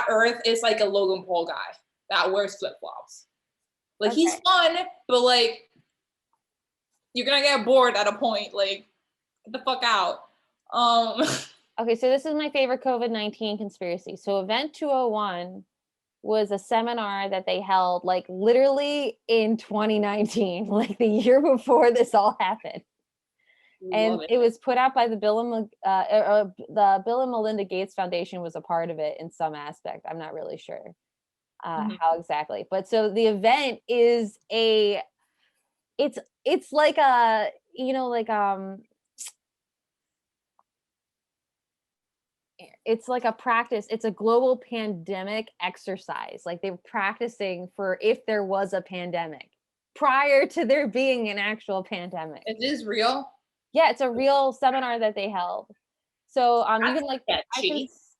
Earth is like a Logan Paul guy that wears flip-flops. Like he's fun, but like you're gonna get bored at a point. Like, get the fuck out. Okay, so this is my favorite COVID-19 conspiracy. So Event 201 was a seminar that they held like literally in 2019, like the year before this all happened. And it was put out by the Bill and Melinda Gates Foundation was a part of it in some aspect. I'm not really sure how exactly. But so the event is it's like a, it's like a practice. It's a global pandemic exercise. Like they're practicing for if there was a pandemic prior to there being an actual pandemic. Is this real? Yeah, it's a real seminar that they held. So you can like,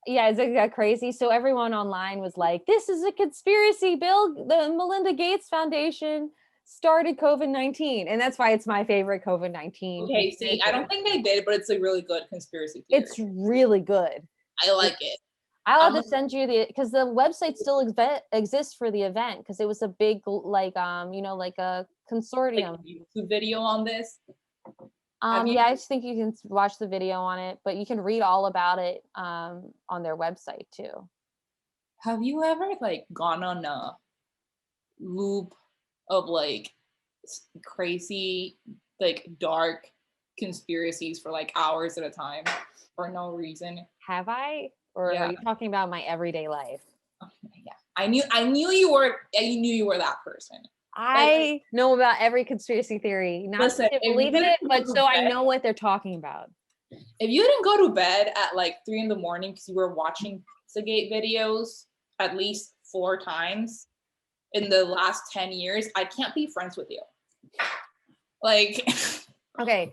yeah, it's like crazy. So everyone online was like, "This is a conspiracy. The Melinda Gates Foundation started COVID-19," and that's why it's my favorite COVID-19. Okay, see, I don't think they did, but it's a really good conspiracy theory. It's really good. I like it. I'll have to send you because the website still exists for the event because it was a big like like a consortium. Like YouTube video on this. Yeah, I just think you can watch the video on it, but you can read all about it on their website too. Have you ever like gone on a loop of like crazy, like dark conspiracies for like hours at a time for no reason? Have I? Or are you talking about my everyday life? Yeah, I knew you were that person. I know about every conspiracy theory, not to believe in it, but so I know what they're talking about. If you didn't go to bed at like 3 a.m. because you were watching Pizzagate videos at least 4 times in the last 10 years, I can't be friends with you. Like, okay,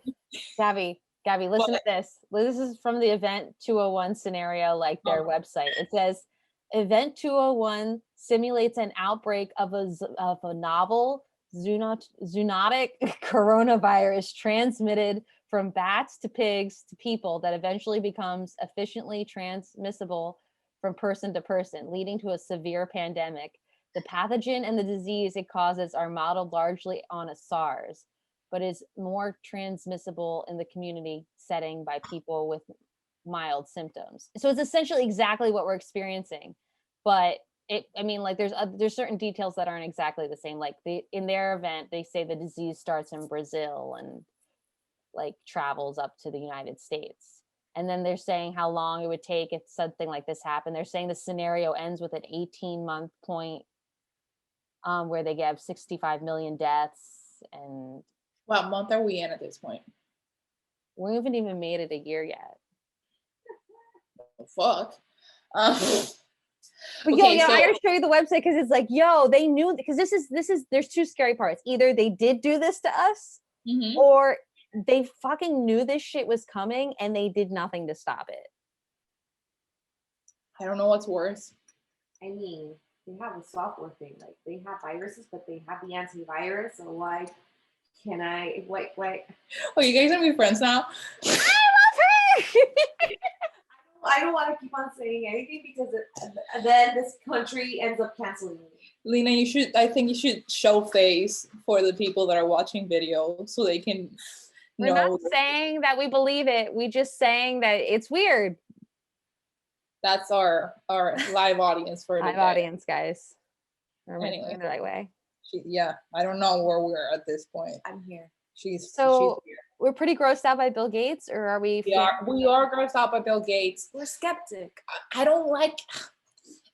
Gabby, listen to this. This is from the Event 201 scenario, like their website. It says, Event 201 simulates an outbreak of a novel zoonotic coronavirus transmitted from bats to pigs to people that eventually becomes efficiently transmissible from person to person, leading to a severe pandemic. The pathogen and the disease it causes are modeled largely on a SARS. but is more transmissible in the community setting by people with mild symptoms. So it's essentially exactly what we're experiencing, but like there's certain details that aren't exactly the same. Like in their event, they say the disease starts in Brazil and like travels up to the United States. And then they're saying how long it would take if something like this happened. They're saying the scenario ends with an 18-month point where they have 65 million deaths. And what month are we in at this point? we haven't even made it a year yet. Fuck. But Okay, I so- gotta show you the website because it's like, they knew, because this is there's two scary parts. Either they did do this to us, Mhm. or they fucking knew this shit was coming and they did nothing to stop it. I don't know what's worse. I mean, they have a software thing. Like they have viruses, but they have the antivirus. So why can I wait? Oh, you guys gonna be friends now? I love her. I don't want to keep on saying anything because then this country ends up canceling me. Lena, I think you should show face for the people that are watching video so they can We're know. not saying that we believe it. We just saying that it's weird. That's our live audience for Live today. audience, guys. We're Anyway. doing it the right way. Yeah, I don't know where we're at this point. I'm here. She's So here. we're pretty grossed out by Bill Gates, or are we? We are grossed out by Bill Gates. We're skeptic. I don't like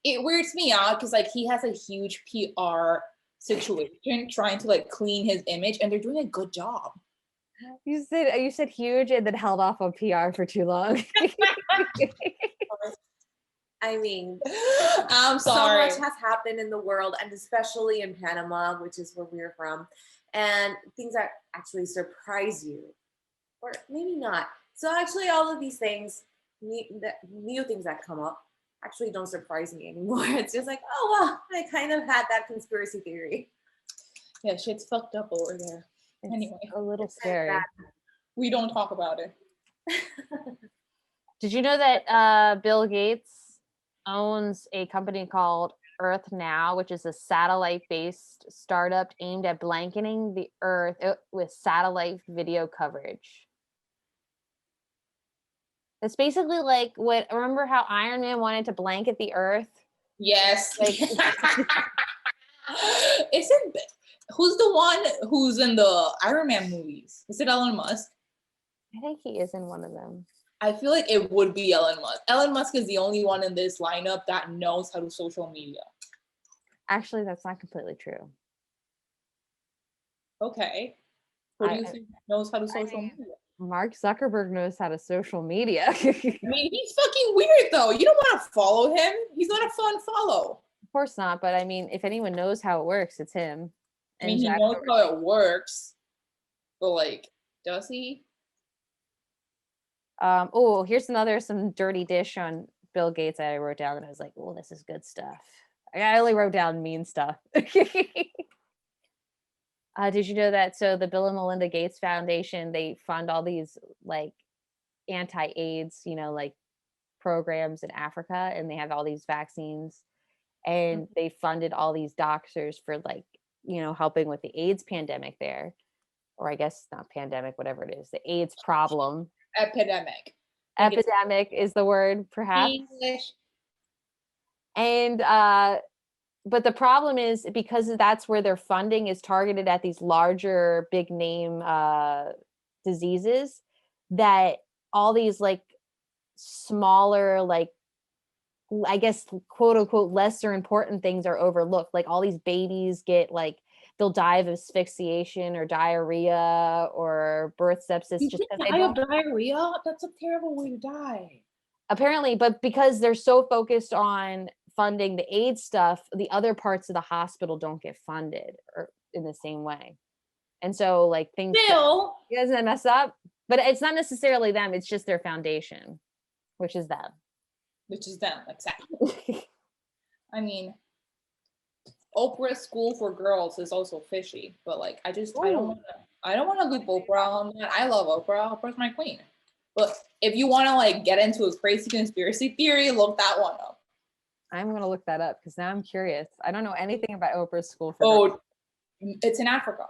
it. Weirds me out because like he has a huge PR situation trying to like clean his image, and they're doing a good job. You said huge and then held off on PR for too long. I mean, I'm so sorry. much has happened in the world, and especially in Panama, which is where we're from, and things that actually surprise you, or maybe not. So actually, all of these things, new things that come up, actually don't surprise me anymore. It's just like, oh well, I kind of had that conspiracy theory. Yeah, shit's fucked up over there. It's Anyway, a little It's scary. bad. we don't talk about it. Did you know that Bill Gates owns a company called Earth Now, which is a satellite-based startup aimed at blanketing the Earth with satellite video coverage? It's basically like remember how Iron Man wanted to blanket the Earth? Yes. Like- Isn't who's the one who's in the Iron Man movies? Is it Elon Musk? I think he is in one of them. I feel like it would be Elon Musk. Elon Musk is the only one in this lineup that knows how to social media. Actually, that's not completely true. Okay. Who do you think knows how to social media? Mark Zuckerberg knows how to social media. I mean, he's fucking weird though. You don't want to follow him. He's not a fun follow. Of course not, but I mean, if anyone knows how it works, it's him. I mean, he knows how it works, but like, does he? Oh, here's some dirty dish on Bill Gates that I wrote down, and I was like, oh, this is good stuff. I only wrote down mean stuff. Did you know that? So the Bill and Melinda Gates Foundation, they fund all these like anti-AIDS, like programs in Africa, and they have all these vaccines, and they funded all these doctors for like, helping with the AIDS pandemic there, or I guess not pandemic, whatever it is, the AIDS problem. Epidemic. Epidemic is the word, perhaps. English. And but the problem is because that's where their funding is targeted at these larger big name diseases, that all these like smaller, like I guess quote unquote lesser important things are overlooked. Like all these babies get like they'll die of asphyxiation or diarrhea or birth sepsis. You Just can because die of diarrhea? That's a terrible way to die. apparently, but because they're so focused on funding the AIDS stuff, the other parts of the hospital don't get funded or in the same way. And so like things doesn't mess up, but it's not necessarily them. It's just their foundation, which is them. Exactly. I mean, Oprah's school for girls is also fishy, but like I don't want to loop Oprah on that. I love Oprah. Oprah's my queen. But if you want to like get into a crazy conspiracy theory, look that one up. I'm gonna look that up because now I'm curious. I don't know anything about Oprah's school for girls. It's in Africa.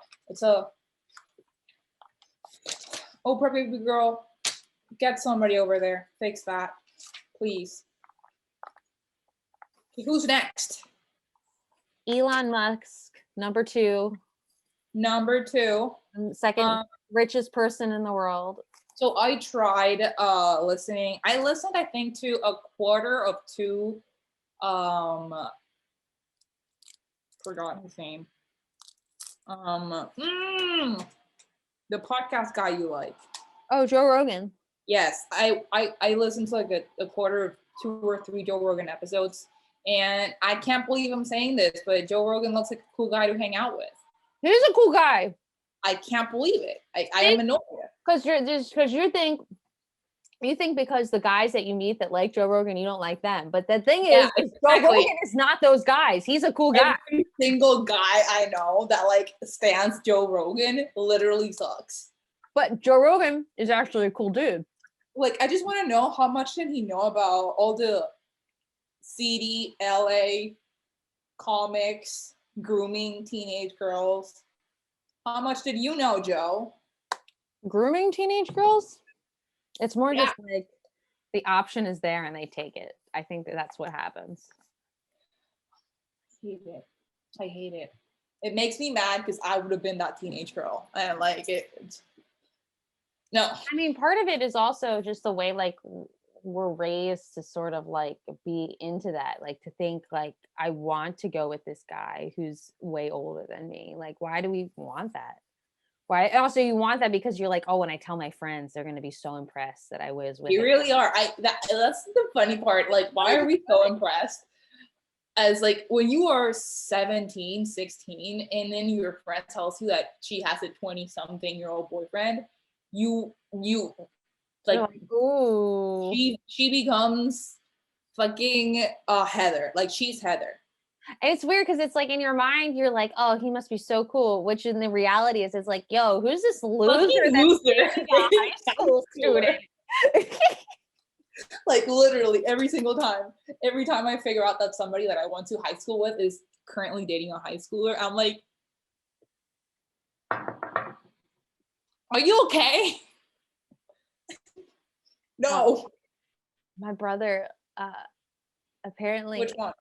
Oprah, baby girl, get somebody over there. Fix that, please. Okay, who's next? Elon Musk, number 2. Number 2. Second richest person in the world. So I tried listening. I listened, I think, to a quarter of 2. Forgot his name. The podcast guy you like. Oh, Joe Rogan. Yes, I listened to like a quarter of 2 or 3 Joe Rogan episodes, and I can't believe I'm saying this, but Joe Rogan looks like a cool guy to hang out with. He's a cool guy. I can't believe it. I am annoyed. Because you think because the guys that you meet that like Joe Rogan, you don't like them. But the thing is, Joe Rogan is not those guys. He's a cool guy. Every single guy I know that like stands Joe Rogan literally sucks. But Joe Rogan is actually a cool dude. Like, I just want to know, how much did he know about all the seedy LA comics grooming teenage girls? How much did you know, Joe? Grooming teenage girls? It's more just like the option is there and they take it. I think that's what happens. I hate it. It makes me mad because I would have been that teenage girl. And like it. No. I mean, part of it is also just the way like we're raised to sort of like be into that, like to think like I want to go with this guy who's way older than me. Like, why do we want that? Why? Also, you want that because you're like, oh, when I tell my friends, they're going to be so impressed that I was with. You really are. That's the funny part. Like, why are we so impressed? As like when you are 17, 16, and then your friend tells you that she has a 20-something-year-old boyfriend, you like, ooh. She becomes fucking Heather. Like, she's Heather. And it's weird because it's like in your mind, you're like, oh, he must be so cool. Which in the reality is, it's like, yo, who's this loser that's dating a high school student? Like, literally every single time. Every time I figure out that somebody that I went to high school with is currently dating a high schooler, I'm like, are you okay? No. My brother, apparently. Which one?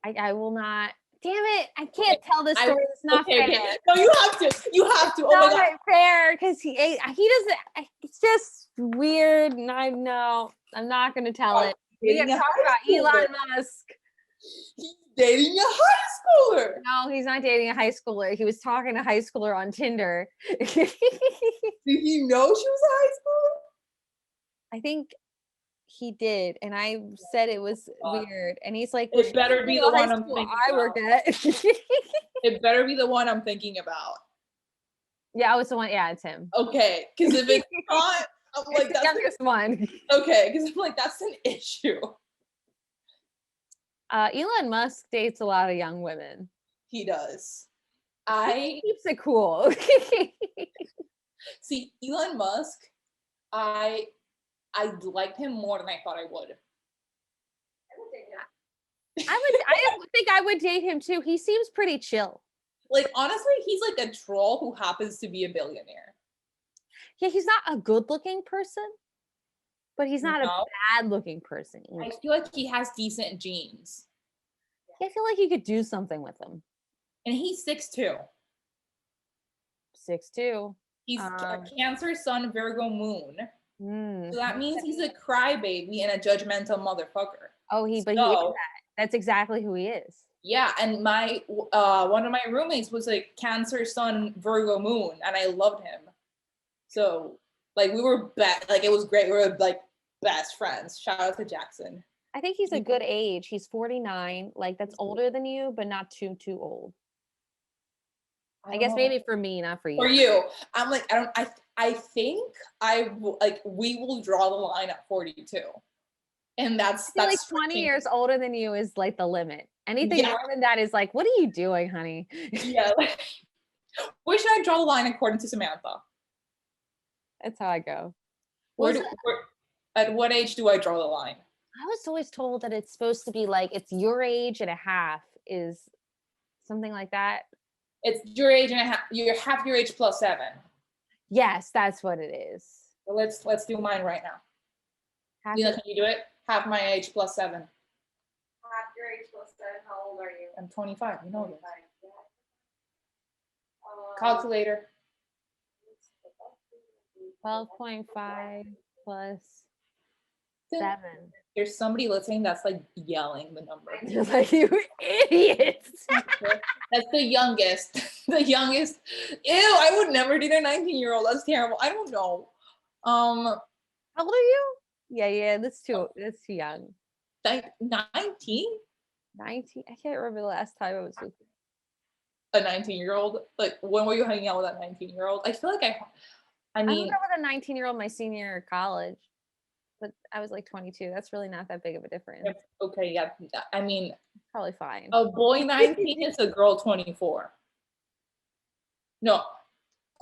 I will not. Damn it! I can't tell this story. It's not fair. Okay. No, you have to. You have to. It's not fair because he doesn't. It's just weird, and I know I'm not going to tell it. We got to talk about Elon Musk. He's dating a high schooler. No, he's not dating a high schooler. He was talking to a high schooler on Tinder. Did he know she was a high schooler? I think he did, and I said it was weird, and he's like, it better be the one I'm thinking I work at. It better be the one I'm thinking about. Yeah, it's the one. Yeah, it's him. Okay, because if it's not, I'm like, that's the youngest one. Okay, because I'm like, that's an issue. Elon Musk dates a lot of young women. He does. He keeps it cool. See, Elon Musk, I liked him more than I thought I would. I think I would date him too. He seems pretty chill. Like, honestly, he's like a troll who happens to be a billionaire. Yeah, he's not a good-looking person, but he's not a bad-looking person either. I feel like he has decent genes. I feel like you could do something with him. And he's 6'2". 6'2". He's a Cancer Sun, Virgo Moon. So that means he's a crybaby and a judgmental motherfucker. Oh, he is that. That's exactly who he is. Yeah, and my one of my roommates was a Cancer Sun, Virgo Moon, and I loved him. So, like, we were like, it was great. We were like best friends. Shout out to Jackson. I think he's a good age. He's 49. Like, that's older than you, but not too old. I guess maybe for me, not for you. For you, I'm like, I think we will draw the line at 42, and that's like 20 years older than you is like the limit. Anything more than that is like, what are you doing, honey? Yeah. Where should I draw the line according to Samantha? That's how I go. At what age do I draw the line? I was always told that it's supposed to be like it's your age and a half, is something like that. It's your age and a half. You're half your age plus 7. Yes, that's what it is. So let's do mine right now. Half Lena, your- can you do it? Half my age plus 7. Half your age plus 7. How old are you? I'm 25. You know this. 25, yeah. Calculator. 12.5 plus 7. There's somebody listening that's like yelling the number. You're like, you idiots. That's the youngest. The youngest. Ew, I would never date a 19-year-old. That's terrible. I don't know. How old are you? Yeah, that's too young. Like 19? 19. I can't remember the last time I was with A 19-year-old? Like, when were you hanging out with that 19-year-old? I feel like I I mean, hung out with a 19-year-old my senior year of college, but I was like 22. That's really not that big of a difference. okay, yeah. I mean, Probably fine. a boy 19 is a girl 24. No,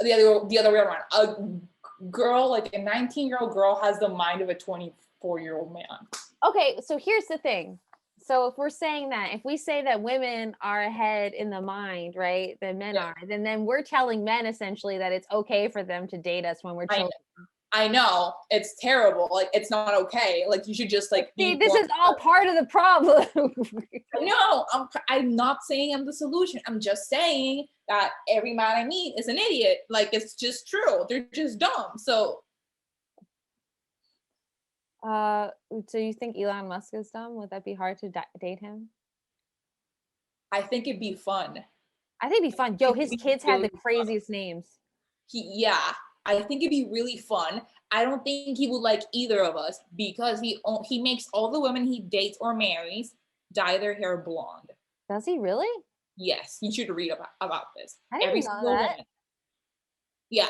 the other way around. A girl, like a 19-year-old girl, has the mind of a 24-year-old man. Okay, so here's the thing. So if we're saying that, if we say that women are ahead in the mind, right, than men Yeah. are, then we're telling men essentially that it's okay for them to date us when we're children. I know it's terrible. Like, it's not okay. Like, you should just like See, be this more- is all part of the problem. I know. I'm not saying I'm the solution. I'm just saying that every man I meet is an idiot. Like, it's just true. They're just dumb. So So you think Elon Musk is dumb? Would that be hard to date him? I think it'd be fun. I think it'd be fun. Yo, his It'd be kids have the really fun. craziest names. Yeah, I think it'd be really fun. I don't think he would like either of us because he makes all the women he dates or marries dye their hair blonde. Does he really? Yes, you should read about this. I didn't know that. woman. Yeah,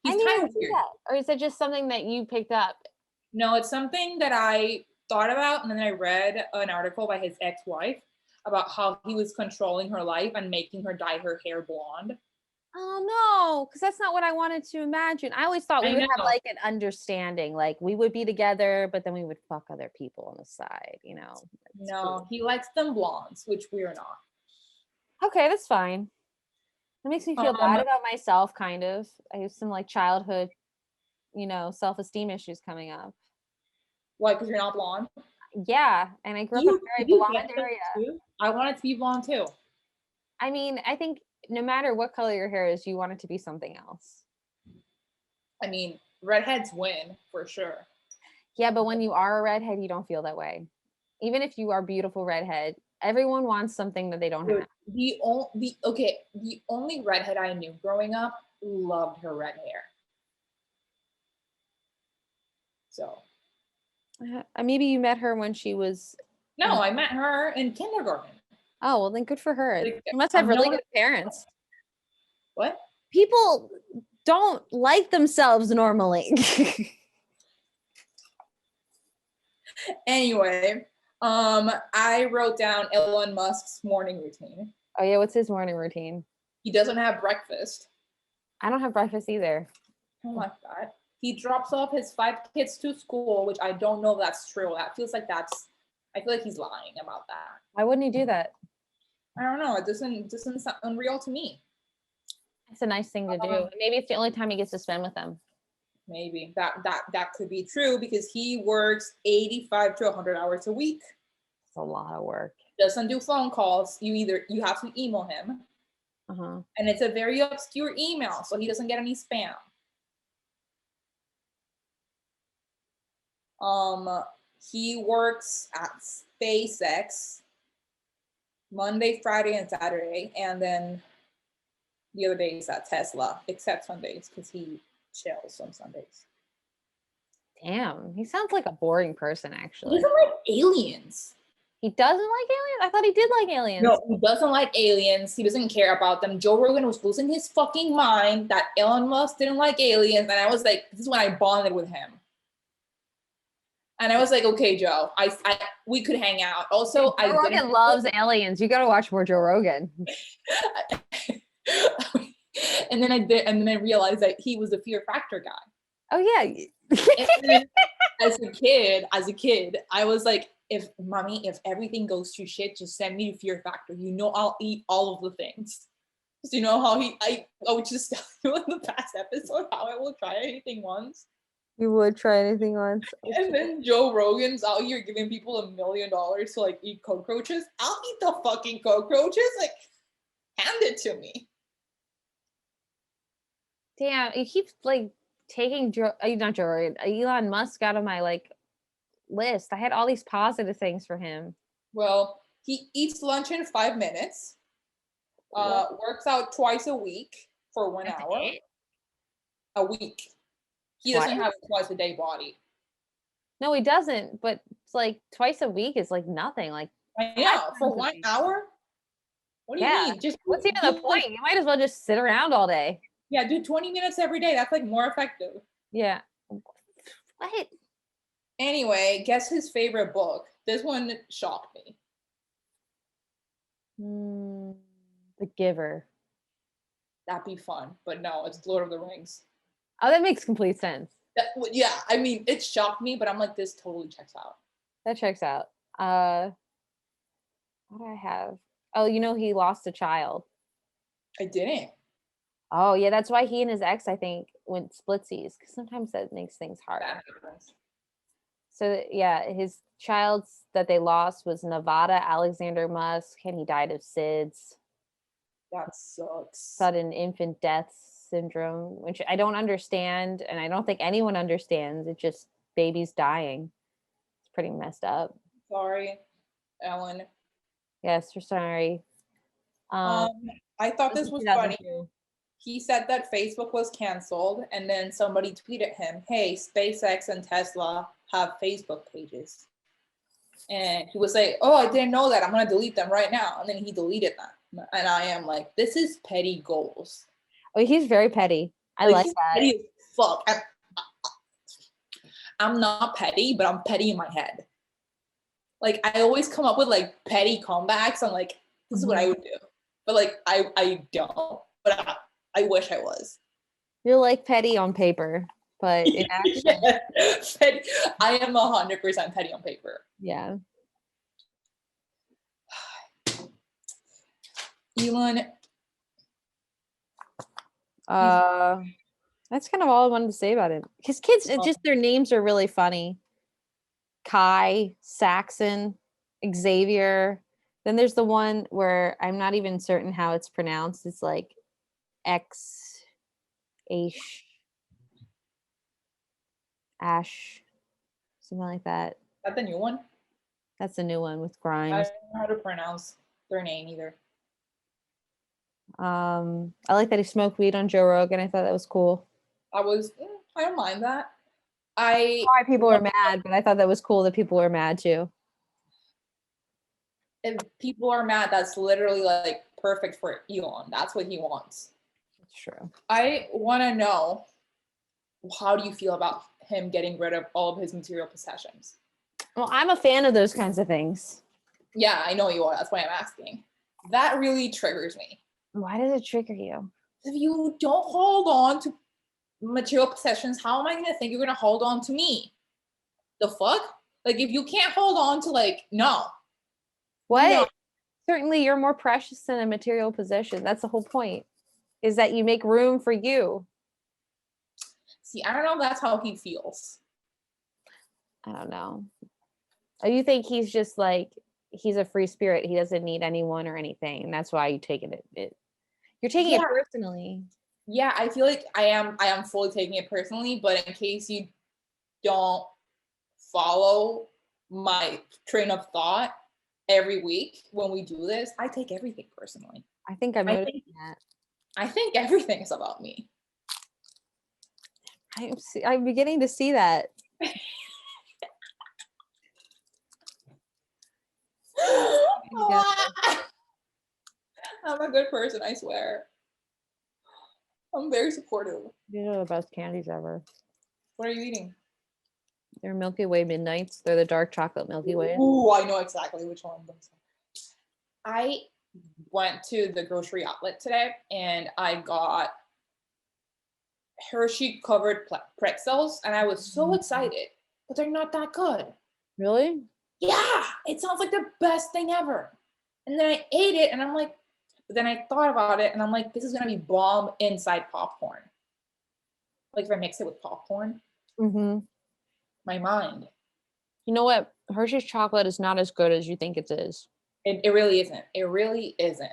I he's didn't kind even of see weird. that. Or is it just something that you picked up? No, it's something that I thought about, and then I read an article by his ex-wife about how he was controlling her life and making her dye her hair blonde. Oh no, because that's not what I wanted to imagine. I always thought we I would have know. like an understanding, like we would be together, but then we would fuck other people on the side, you know. It's No, he likes them blondes, which we're not. cool. Okay, that's fine. It makes me feel bad Um, about myself, kind of. I have some like childhood, self-esteem issues coming up. Why? Because you're not blonde. Yeah, and I grew up in a very You blonde get them area. too? I want it to be blonde too. I mean, I think no matter what color your hair is, you want it to be something else. I mean, redheads win for sure. Yeah, but when you are a redhead, you don't feel that way. Even if you are beautiful redhead, everyone wants something that they don't have. The only redhead I knew growing up loved her red hair. So Maybe you met her when she was. no, I met her in kindergarten. Oh, well, then good for her. Like, She must have I'm really not- good parents. What? People don't like themselves normally. Anyway, I wrote down Elon Musk's morning routine. Oh yeah, what's his morning routine? He doesn't have breakfast. I don't have breakfast either. I don't like that. He drops off his 5 kids to school, which I don't know if that's true. I feel like he's lying about that. Why wouldn't he do that? I don't know. It doesn't sound unreal to me. It's a nice thing to do. Maybe it's the only time he gets to spend with them. Maybe that could be true because he works 85 to 100 hours a week. It's a lot of work. Doesn't do phone calls. You have to email him, Uh-huh. and it's a very obscure email, so he doesn't get any spam. He works at SpaceX Monday, Friday, and Saturday, and then the other days at Tesla, except Sundays, because he chills on Sundays. Damn, he sounds like a boring person, He actually. doesn't like aliens. He doesn't like aliens? I thought he did like aliens. No, he doesn't like aliens. He doesn't care about them. Joe Rogan was losing his fucking mind that Elon Musk didn't like aliens, and I was like, this is when I bonded with him. And I was like, okay, Joe, we could hang out. Also, Joe Rogan loves aliens. You got to watch more Joe Rogan. and then I realized that he was a Fear Factor guy. Oh yeah. And then as a kid, I was like, if everything goes to shit, just send me to Fear Factor. I'll eat all of the things. So you know how I would just tell you in the past episode how I will try anything once. You would try anything once. And then Joe Rogan's out here giving people $1 million to like eat cockroaches. I'll eat the fucking cockroaches. Like, hand it to me. Damn, he keeps like taking not Joe Rogan, Elon Musk out of my like list. I had all these positive things for him. Well, he eats lunch in 5 minutes. Works out twice a week for 1 hour. A week. He doesn't have a twice a day body. No, he doesn't. But it's like twice a week is like nothing. Like I know, for 1 hour. What do you mean? Just what's even the point? You might as well just sit around all day. Yeah, do 20 minutes every day. That's like more effective. Yeah. What? Anyway, guess his favorite book. This one shocked me. The Giver. That'd be fun, but no, it's Lord of the Rings. Oh, that makes complete sense. Yeah, I mean, it shocked me, but I'm like, this totally checks out. That checks out. What do I have? Oh, he lost a child. I didn't. Oh, yeah, that's why he and his ex, I think, went splitsies, because sometimes that makes things hard. So, yeah, his child that they lost was Nevada Alexander Musk, and he died of SIDS. That sucks. Sudden infant death syndrome, which I don't understand, and I don't think anyone understands. It's just babies dying. It's pretty messed up. Sorry, Ellen. Yes, we're sorry. I thought this was funny. He said that Facebook was canceled, and then somebody tweeted him, "Hey, SpaceX and Tesla have Facebook pages." And he was like, "Oh, I didn't know that. I'm gonna delete them right now." And then he deleted them. And I am like, this is petty goals. Oh, he's very petty. I like that. Petty as fuck. I'm not petty, but I'm petty in my head. Like, I always come up with like petty comebacks. I'm like, this is what I would do. But like, I don't. But I wish I was. You're like petty on paper, but in action. Petty. I am 100% petty on paper. Yeah. Elon. That's kind of all I wanted to say about him. His kids, just their names are really funny. Kai, Saxon, Xavier. Then there's the one where I'm not even certain how it's pronounced. It's like X, Ash, something like that. Is that the new one? That's the new one with I Grimes. don't know how to pronounce their name either. I like that he smoked weed on Joe Rogan. I thought that was cool. I don't mind that. Why people were mad, but I thought that was cool that people were mad too. If people are mad, that's literally like perfect for Elon. That's what he wants. That's true. I want to know, how do you feel about him getting rid of all of his material possessions? Well, I'm a fan of those kinds of things. Yeah, I know you are. That's why I'm asking. That really triggers me. Why does it trigger you? If you don't hold on to material possessions, how am I going to think you're going to hold on to me? The fuck? Like, if you can't hold on to, like, no. What? No. Certainly you're more precious than a material possession. That's the whole point, is that you make room for you. See, I don't know if that's how he feels. I don't know. You think he's just like, he's a free spirit. He doesn't need anyone or anything. And that's why you take it. You're taking it personally. Yeah, I feel like I am fully taking it personally, but in case you don't follow my train of thought every week when we do this, I take everything personally. I think I'm noticing that. I think everything is about me. I'm beginning to see that. I'm a good person, I swear. I'm very supportive. These are the best candies ever. What are you eating? They're Milky Way Midnights. They're the dark chocolate Milky Way. Ooh, I know exactly which one. I went to the grocery outlet today and I got Hershey covered pretzels and I was so excited, but they're not that good. Really? Yeah, it sounds like the best thing ever. And then I ate it and I'm like, but then I thought about it and I'm like, this is gonna be bomb inside popcorn. Like if I mix it with popcorn. Mm-hmm. My mind. You know what? Hershey's chocolate is not as good as you think it is. It really isn't. It really isn't.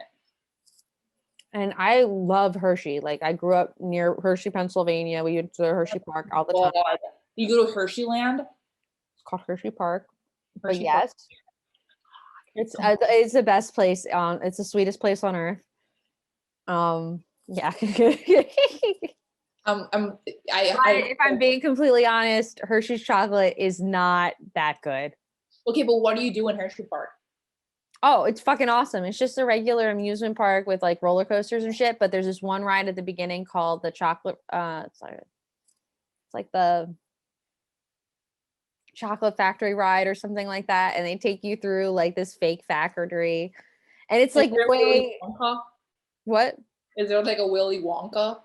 And I love Hershey. Like I grew up near Hershey, Pennsylvania. We went to Hershey Park all the time. God. You go to Hershey Land? It's called Hershey Park. But Hershey Park. yes, it's the best place. It's the sweetest place on earth. Yeah. If I'm being completely honest, Hershey's chocolate is not that good. Okay, but what do you do in Hershey Park? Oh, it's fucking awesome. It's just a regular amusement park with like roller coasters and shit. But there's this one ride at the beginning called the chocolate. It's like the chocolate factory ride or something like that, and they take you through like this fake factory, and it's like way. What? Is there like a Willy Wonka?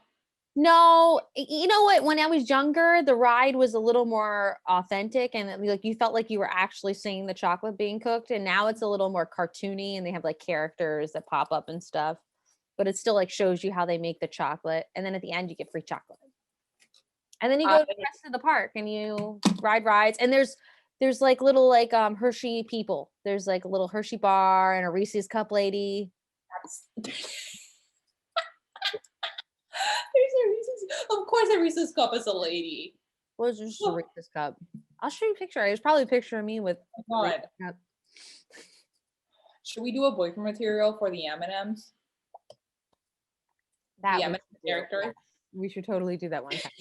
No, you know what? When I was younger, the ride was a little more authentic, and like you felt like you were actually seeing the chocolate being cooked. And now it's a little more cartoony, and they have like characters that pop up and stuff. But it still like shows you how they make the chocolate, and then at the end you get free chocolate. And then you go to the rest of the park and you ride rides, and there's like little like Hershey people. There's like a little Hershey bar and a Reese's cup lady. There's a Reese's. Of course, a Reese's cup is a lady. Well, it's just a Reese's cup. I'll show you a picture. There's probably a picture of me with. Oh my God. Should we do a boyfriend material for the M&Ms? That the M&M character. We should totally do that one time.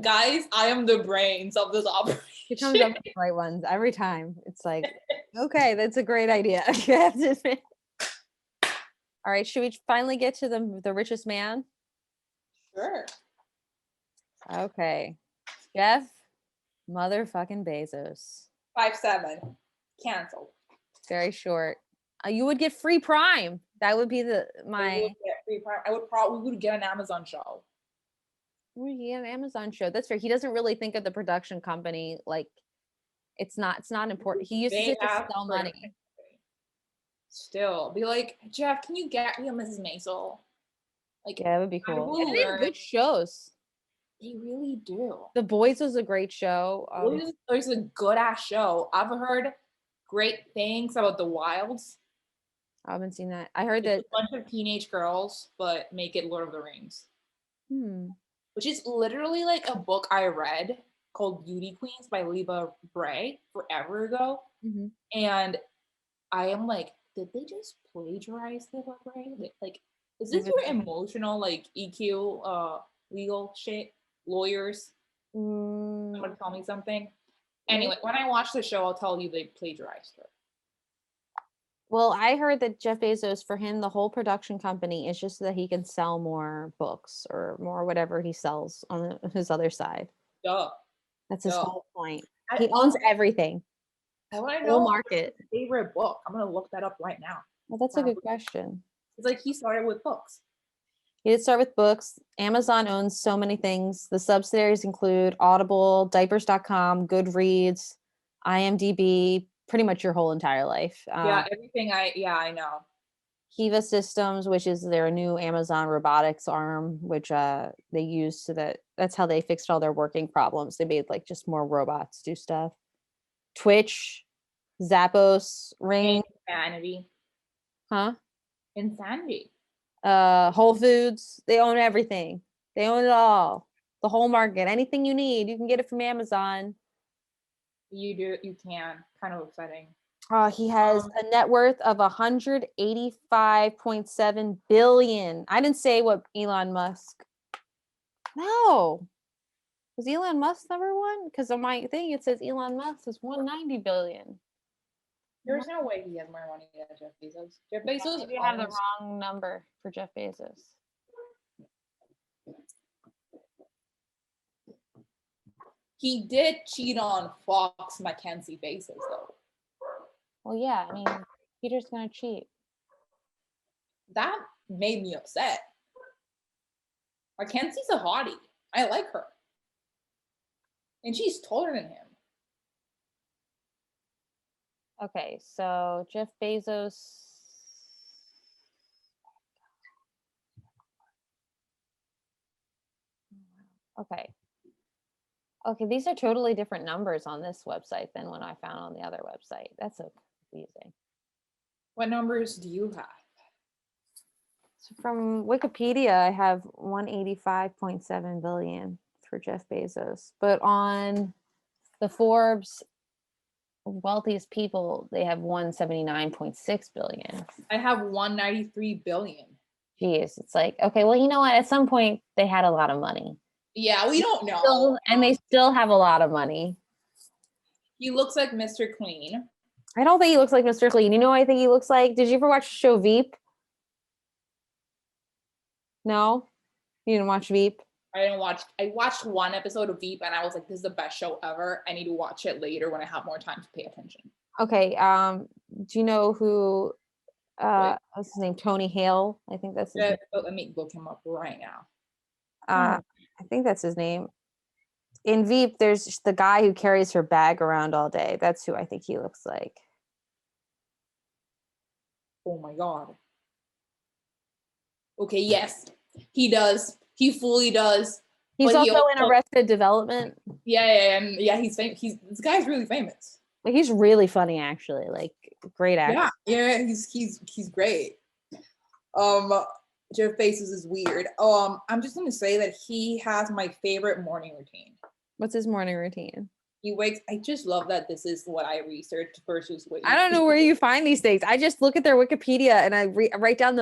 Guys, I am the brains of this operation. She comes up with the right ones every time. It's like, okay, that's a great idea. All right, should we finally get to the richest man? Sure. Okay. Jeff motherfucking Bezos. 5'7". Canceled. Very short. You would get free Prime. That would be my. We would get free Prime. We would get an Amazon show. We get an Amazon show. That's fair. He doesn't really think of the production company like it's not important. He uses it to sell money. Still, be like, Jeff, can you get me a Mrs. Maisel? Like, yeah, that would be cool. And they have good shows. They really do. The Boys was a great show. Boys is a good ass show. I've heard great things about The Wilds. I haven't seen that. I heard that a bunch of teenage girls, but make it Lord of the Rings. Which is literally like a book I read called Beauty Queens by Leva Bray forever ago. Mm-hmm. And I am like, did they just plagiarize Leva Bray? Like, is this your emotional like EQ legal shit? Lawyers? Someone tell me something. Anyway, when I watch the show, I'll tell you they plagiarized her. Well, I heard that Jeff Bezos, for him, the whole production company is just so that he can sell more books or more whatever he sells on his other side. Duh. That's his whole point. He owns everything. I want to know market. His favorite book. I'm going to look that up right now. Well, that's a good question. It's like he started with books. He did start with books. Amazon owns so many things. The subsidiaries include Audible, Diapers.com, Goodreads, IMDb, pretty much your whole entire life. Everything I know. Kiva Systems, which is their new Amazon robotics arm, which they use so that's how they fixed all their working problems. They made like just more robots do stuff. Twitch, Zappos, Ring. Insanity. Huh? Insanity. Whole Foods. They own everything. They own it all. The whole market. Anything you need, you can get it from Amazon. You can. Kind of upsetting. He has a net worth of 185.7 billion. I didn't say what Elon Musk. No. Was Elon Musk number one? Because on my thing it says Elon Musk is 190 billion. There's no way he has more money than Jeff Bezos. Jeff Bezos. You have the wrong number for Jeff Bezos. He did cheat on Fox Mackenzie Bezos though. Well, yeah, I mean, Peter's gonna cheat. That made me upset. Mackenzie's a hottie. I like her. And she's taller than him. Okay, so Jeff Bezos. Okay. Okay, these are totally different numbers on this website than what I found on the other website. That's so confusing. What numbers do you have? So from Wikipedia, I have 185.7 billion for Jeff Bezos. But on the Forbes wealthiest people, they have 179.6 billion. I have 193 billion. Geez, it's like, okay, well, you know what? At some point, they had a lot of money. Yeah, we don't know. And they still have a lot of money. He looks like Mr. Clean. I don't think he looks like Mr. Clean. You know what I think he looks like? Did you ever watch the show Veep? No? You didn't watch Veep? I watched one episode of Veep and I was like, this is the best show ever. I need to watch it later when I have more time to pay attention. Okay. Do you know who what's his name? Tony Hale? I think that's his name. Let me look him up right now. I think that's his name. In Veep, there's the guy who carries her bag around all day. That's who I think he looks like. Oh my God. Okay, yes, he does. He fully does. He's But also in Arrested Development. Yeah, he's famous. This guy's really famous. Like, he's really funny, actually. Like, great actor. Yeah, he's great. Jeff Bezos is weird. I'm just gonna say that he has my favorite morning routine. What's his morning routine? He wakes. I just love that this is what I researched versus what I don't know where you find these things. I just look at their Wikipedia and I write down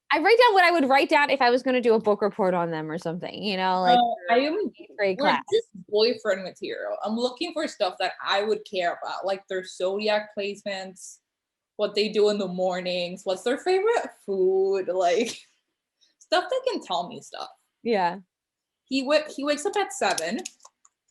I write down what I would write down if I was going to do a book report on them or something, you know, like I am grade class. This boyfriend material. I'm looking for stuff that I would care about, like their zodiac placements, what they do in the mornings, what's their favorite food, like stuff that can tell me stuff. Yeah. He wakes up at 7.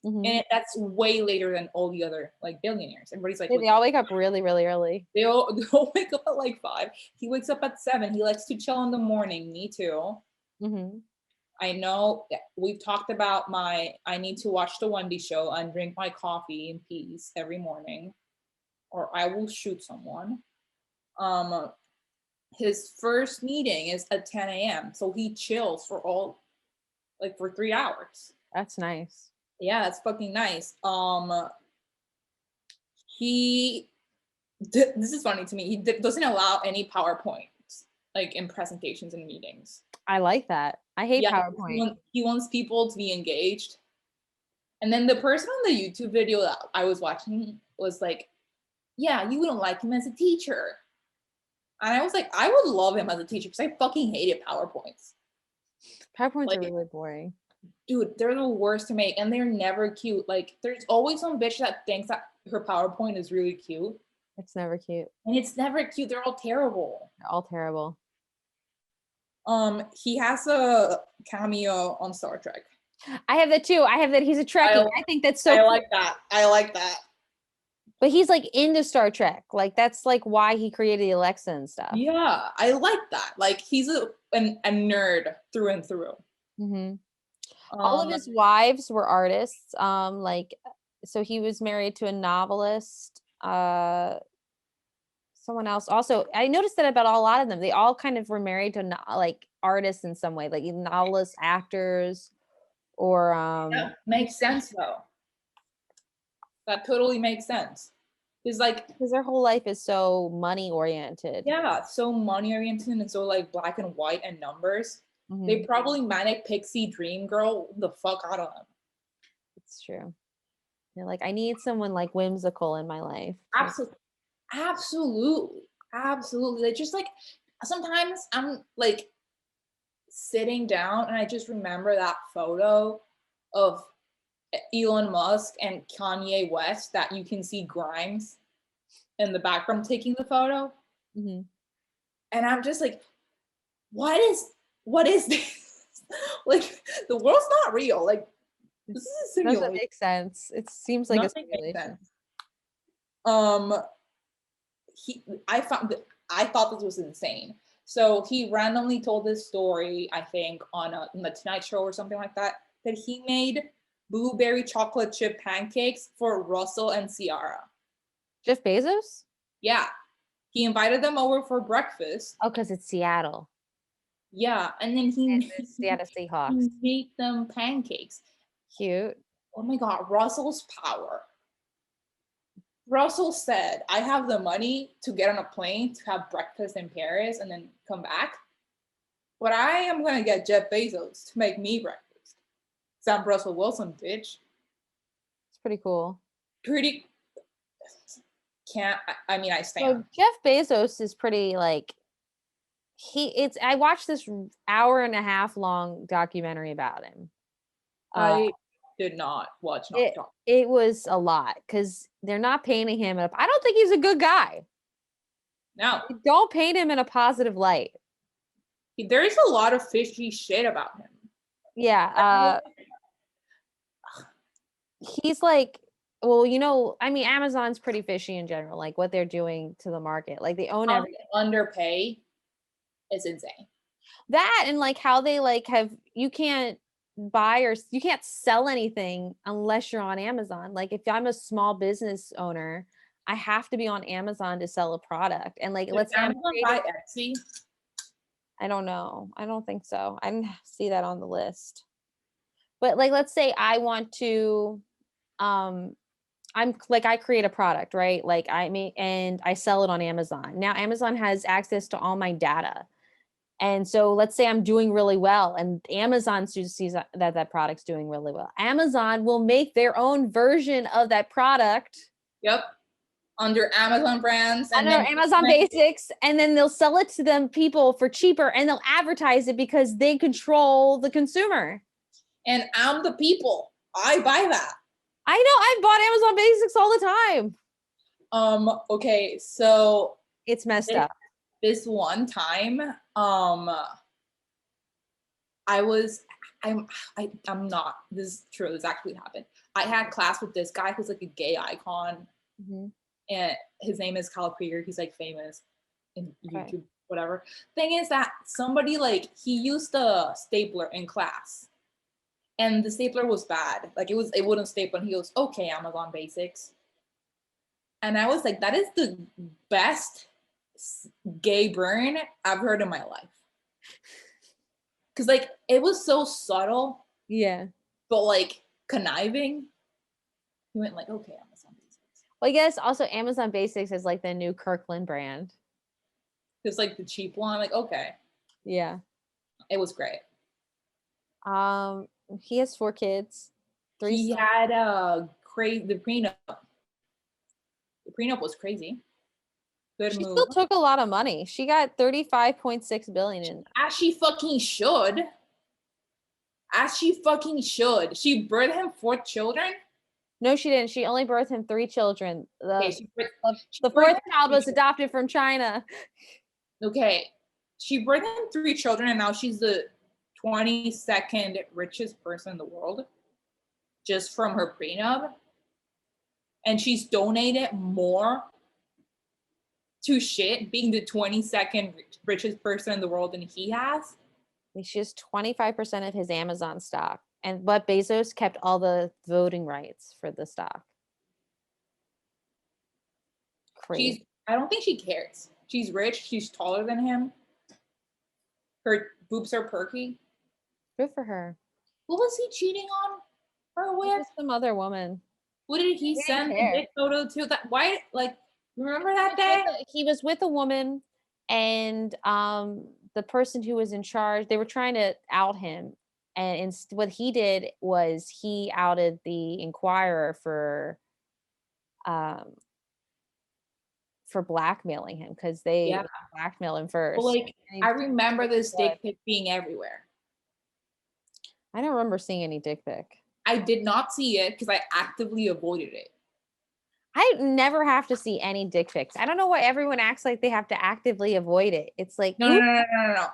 Mm-hmm. And that's way later than all the other like billionaires. Everybody's like, they all wake up really, really early. They all wake up at like 5. He wakes up at 7. He likes to chill in the morning. Me too. Mm-hmm. I know we've talked about I need to watch the Wendy show and drink my coffee in peace every morning, or I will shoot someone. His first meeting is at 10 a.m. So he chills for 3 hours. That's nice. Yeah, that's fucking nice. This is funny to me. He doesn't allow any PowerPoints like in presentations and meetings. I like that. I hate PowerPoint. He wants people to be engaged. And then the person on the YouTube video that I was watching was like, yeah, you wouldn't like him as a teacher. And I was like, I would love him as a teacher because I fucking hated PowerPoints. PowerPoints are really boring. Dude, they're the worst to make and they're never cute. Like there's always some bitch that thinks that her PowerPoint is really cute. It's never cute. And it's never cute. They're all terrible. They're all terrible. He has a cameo on Star Trek. I have that too. I have that he's a Trekkie. I think that's so I cool. like that. But he's like into Star Trek. Like that's like why he created the Alexa and stuff. Yeah, I like that. Like he's a nerd through and through. Mm-hmm. All of his wives were artists. So he was married to a novelist. Someone else. Also, I noticed that about a lot of them. They all kind of were married to like artists in some way, like novelists, actors, or yeah, makes sense though. That totally makes sense. It's like because their whole life is so money oriented. Yeah, so money oriented and so like black and white and numbers. Mm-hmm. They probably manic pixie dream girl the fuck out of them. It's true. They're like, I need someone like whimsical in my life. Absolutely. They just like sometimes I'm like sitting down and I just remember that photo of Elon Musk and Kanye West that you can see Grimes in the background taking the photo. Mm-hmm. And I'm just like, what is this? Like the world's not real. Like this is a simulation. Doesn't make sense. It seems like Nothing a simulation. I thought this was insane. So he randomly told this story, I think, on the Tonight Show or something like that he made blueberry chocolate chip pancakes for Russell and Ciara. Jeff Bezos? Yeah. He invited them over for breakfast. Oh, because it's Seattle. Yeah. And then he Seattle Seahawks. made them pancakes. Cute. Oh my God, Russell's power. Russell said, I have the money to get on a plane to have breakfast in Paris and then come back. But I am going to get Jeff Bezos to make me breakfast. Sam Russell Wilson, bitch. It's pretty cool. Pretty, I mean, I So stand. Jeff Bezos is pretty like, I watched this hour and a half long documentary about him. I did not watch it, Knocked Off. it was a lot because they're not painting him up. I don't think he's a good guy. No, Don't paint him in a positive light. there is a lot of fishy shit about him. Yeah. He's like, well, you know, I mean, Amazon's pretty fishy in general, like what they're doing to the market. Like they own everything. Underpay is insane. That and like how they like you can't buy or you can't sell anything unless you're on Amazon. Like if I'm a small business owner, I have to be on Amazon to sell a product. And like, let's say Amazon buy Etsy. I don't know. I don't think so. I didn't see that on the list. But like, let's say I want to, I'm like, I create a product, right? Like and I sell it on Amazon. Now Amazon has access to all my data. And so let's say I'm doing really well and Amazon sees that product's doing really well. Amazon will make their own version of that product. Yep. Under Amazon brands. And under Amazon Basics. And then they'll sell it to them people for cheaper and they'll advertise it because they control the consumer. And I'm the people. I buy that. I know. I bought Amazon Basics all the time. Okay, so it's messed up. This one time, I'm not, this is true, this actually happened. I had class with this guy who's like a gay icon. Mm-hmm. And his name is Kyle Krieger. He's like famous in YouTube, whatever. Thing is that somebody like, he used a stapler in class. And the stapler was bad. Like it wouldn't staple. And he goes, okay, Amazon Basics. And I was like, that is the best gay burn I've heard in my life. Cause like, it was so subtle. Yeah. But like conniving. He went like, okay, Amazon Basics. Well, I guess also Amazon Basics is like the new Kirkland brand. It's like the cheap one. Like, okay. Yeah. It was great. He has 4 kids. 3 He had the prenup. The prenup was crazy. Good she move. Still took a lot of money. She got 35.6 billion in. As she fucking should. As she fucking should. She birthed him 4 children. No, she didn't. She only birthed him 3 children. The 4th child was adopted from China. Okay. She birthed him 3 children and now she's the 22nd richest person in the world just from her prenup. And she's donated more to shit being the 22nd richest person in the world than he has. She has 25% of his Amazon stock. But Bezos kept all the voting rights for the stock. Crazy. I don't think she cares. She's rich. She's taller than him. Her boobs are perky. Good for her. Who was he cheating on her with? Some other woman. Who did he send the dick photo to? That why? Like, remember that day? He was with a woman, and the person who was in charge, they were trying to out him, and what he did was he outed the Inquirer for blackmailing him because they blackmailed him first. Well, like, I remember this dick pic being everywhere. I don't remember seeing any dick pic. I did not see it because I actively avoided it. I never have to see any dick pics. I don't know why everyone acts like they have to actively avoid it. It's like no.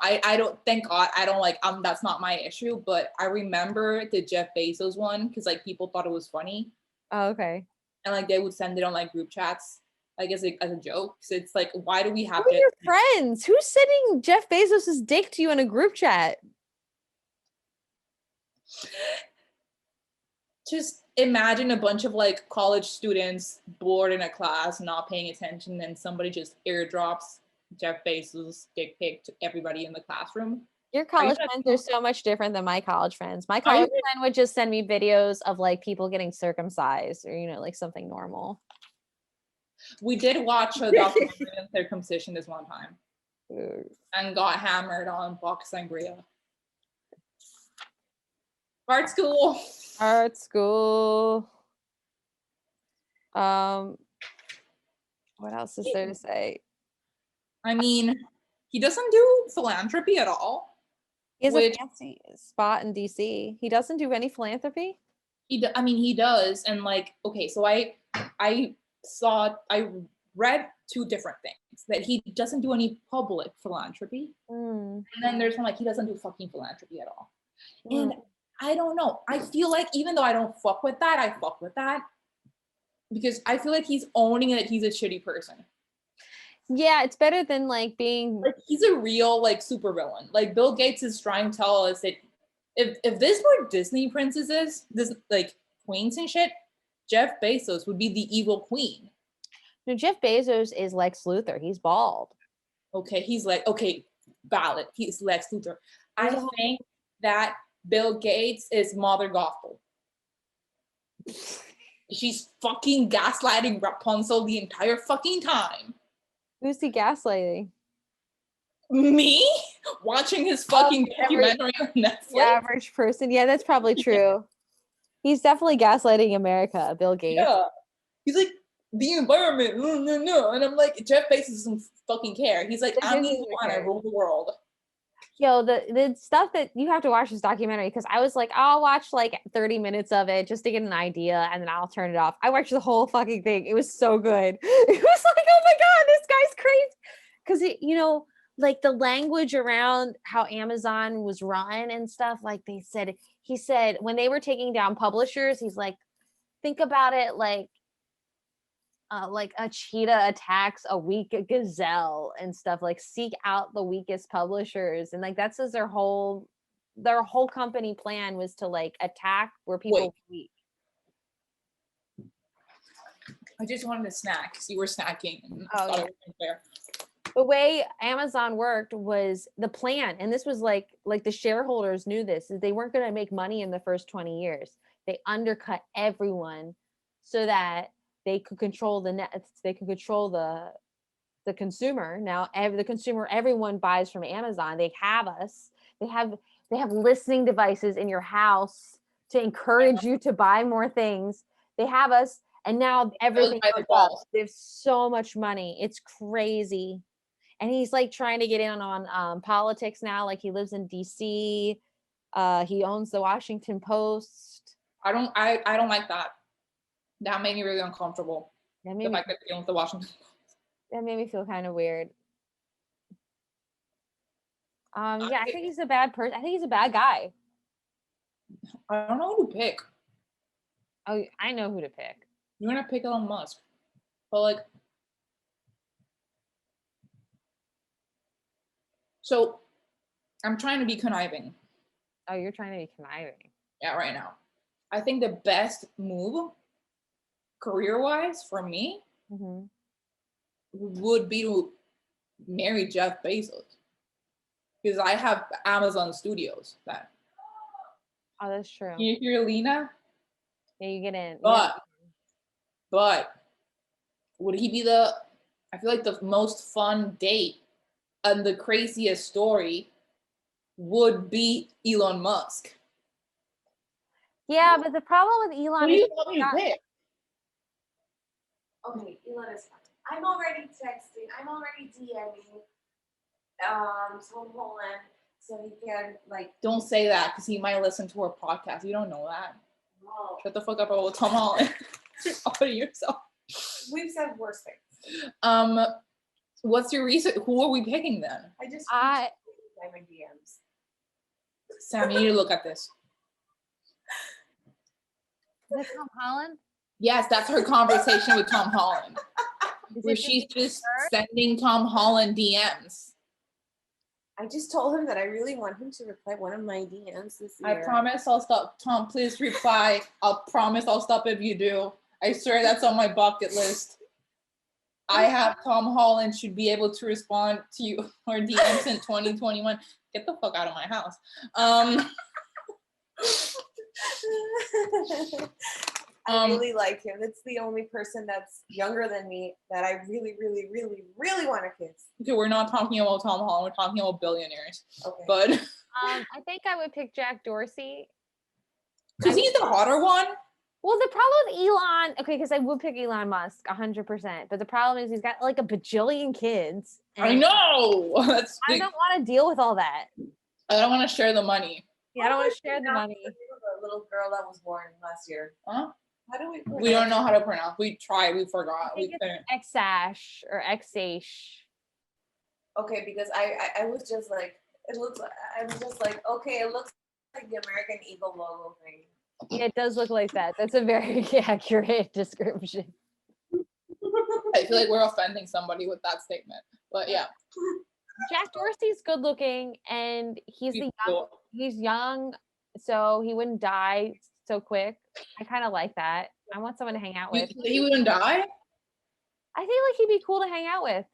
I don't. Thank God, I don't like. That's not my issue. But I remember the Jeff Bezos one because like people thought it was funny. Oh, okay. And like they would send it on like group chats, I guess like, as a joke. So it's like, why do we have? Who are your friends? Who's sending Jeff Bezos's dick to you in a group chat? Just imagine a bunch of like college students bored in a class, not paying attention, and somebody just airdrops Jeff Bezos' dick pic to everybody in the classroom. Your college that friends are so much different than my college friends. My Are college you? friend would just send me videos of like people getting circumcised or, like something normal. We did watch a documentary on circumcision this one time Ooh. and got hammered on box sangria. Art school. Art school. What else is there to say? I mean, he doesn't do philanthropy at all. He has Which- a fancy spot in DC. He doesn't do any philanthropy. I mean, he does, and like, okay, so I read two different things that he doesn't do any public philanthropy, and then there's one like he doesn't do fucking philanthropy at all, and I don't know. I feel like even though I don't fuck with that, I fuck with that because I feel like he's owning that he's a shitty person. Yeah, it's better than like being Like he's a real like supervillain. Like Bill Gates is trying to tell us that if this were Disney princesses, this like queens and shit, Jeff Bezos would be the evil queen. No, Jeff Bezos is Lex Luthor. He's bald. Okay, he's like, okay, valid. He's Lex Luthor. I think that Bill Gates is Mother Gothel. She's fucking gaslighting Rapunzel the entire fucking time. Who's he gaslighting? Me? Watching his fucking documentary on Netflix? The average person. Yeah, that's probably true. He's definitely gaslighting America, Bill Gates. Yeah. He's like, the environment, no. And I'm like, Jeff Bezos doesn't fucking care. He's like, I'm the one, I rule the world. Yo, the stuff that you have to watch this documentary, because I was like, I'll watch like 30 minutes of it just to get an idea and then I'll turn it off. I watched the whole fucking thing. It was so good. It was like, oh my God, this guy's crazy. Because, like the language around how Amazon was run and stuff, like he said when they were taking down publishers, he's like, think about it like a cheetah attacks a weak gazelle and stuff, like seek out the weakest publishers. And like that's their whole company plan was to like attack where people were weak. I just wanted a snack because you were snacking. And Oh, thought yeah. it wasn't fair. The way Amazon worked was the plan, and this was like the shareholders knew this, is they weren't going to make money in the first 20 years. They undercut everyone so that they could control they could control the consumer. Now the consumer, everyone buys from Amazon. They have us. They have listening devices in your house to encourage you to buy more things. They have us, and now everything goes up. They have so much money. It's crazy. And he's like trying to get in on politics now. Like he lives in DC. He owns the Washington Post. I don't like that. That made me really uncomfortable. That The made fact that he owns the Washington Post. me feel kind of weird. Yeah, I think he's a bad person. I think he's a bad guy. I don't know who to pick. Oh, I know who to pick. You're gonna pick Elon Musk, but like, so I'm trying to be conniving. Oh, you're trying to be conniving. Yeah, right now. I think the best move, career-wise, for me, would be to marry Jeff Bezos, because I have Amazon Studios. That. Oh, that's true. Can you hear Lena? Yeah, you get in. But would he be I feel like the most fun date and the craziest story would be Elon Musk. Yeah, but the problem with Elon What do you want me to pick? Okay, Elon is fine. I'm already texting. I'm already DMing Tom Holland so he can like. Don't say that because he might listen to our podcast. You don't know that. No. Shut the fuck up about Tom Holland. All to yourself. We've said worse things. What's your reason? Who are we picking then? I just I my DMs. Sam, you need to look at this. Is that Tom Holland? Yes, that's her conversation with Tom Holland. Is Where it she's just her? sending Tom Holland DMs. I just told him that I really want him to reply one of my DMs this year. I promise I'll stop. Tom, please reply. I'll promise I'll stop if you do. I swear that's on my bucket list. I have Tom Holland should be able to respond to you or DMs in 2021. Get the fuck out of my house. I really like him. It's the only person that's younger than me that I really, really, really, really want to kiss. Okay, we're not talking about Tom Holland. We're talking about billionaires. Okay. But I think I would pick Jack Dorsey. because he's the hotter one. Well, the problem with Elon, okay, because I would pick Elon Musk 100%, but the problem is he's got like a bajillion kids. I know. I don't want to deal with all that. I don't want to share the money. Yeah, I don't want to share the money. The little girl that was born last year. Huh? How do we? We don't know how to pronounce. We tried. We forgot. I think We it's Xash or Xash. Okay, because I was just like, it looks. I was just like, okay, it looks like the American Eagle logo thing. Yeah, it does look like that. That's a very accurate description. I feel like we're offending somebody with that statement. But yeah. Jack Dorsey's good looking and he's young, so he wouldn't die so quick. I kind of like that. I want someone to hang out with. He wouldn't die? I think like he'd be cool to hang out with.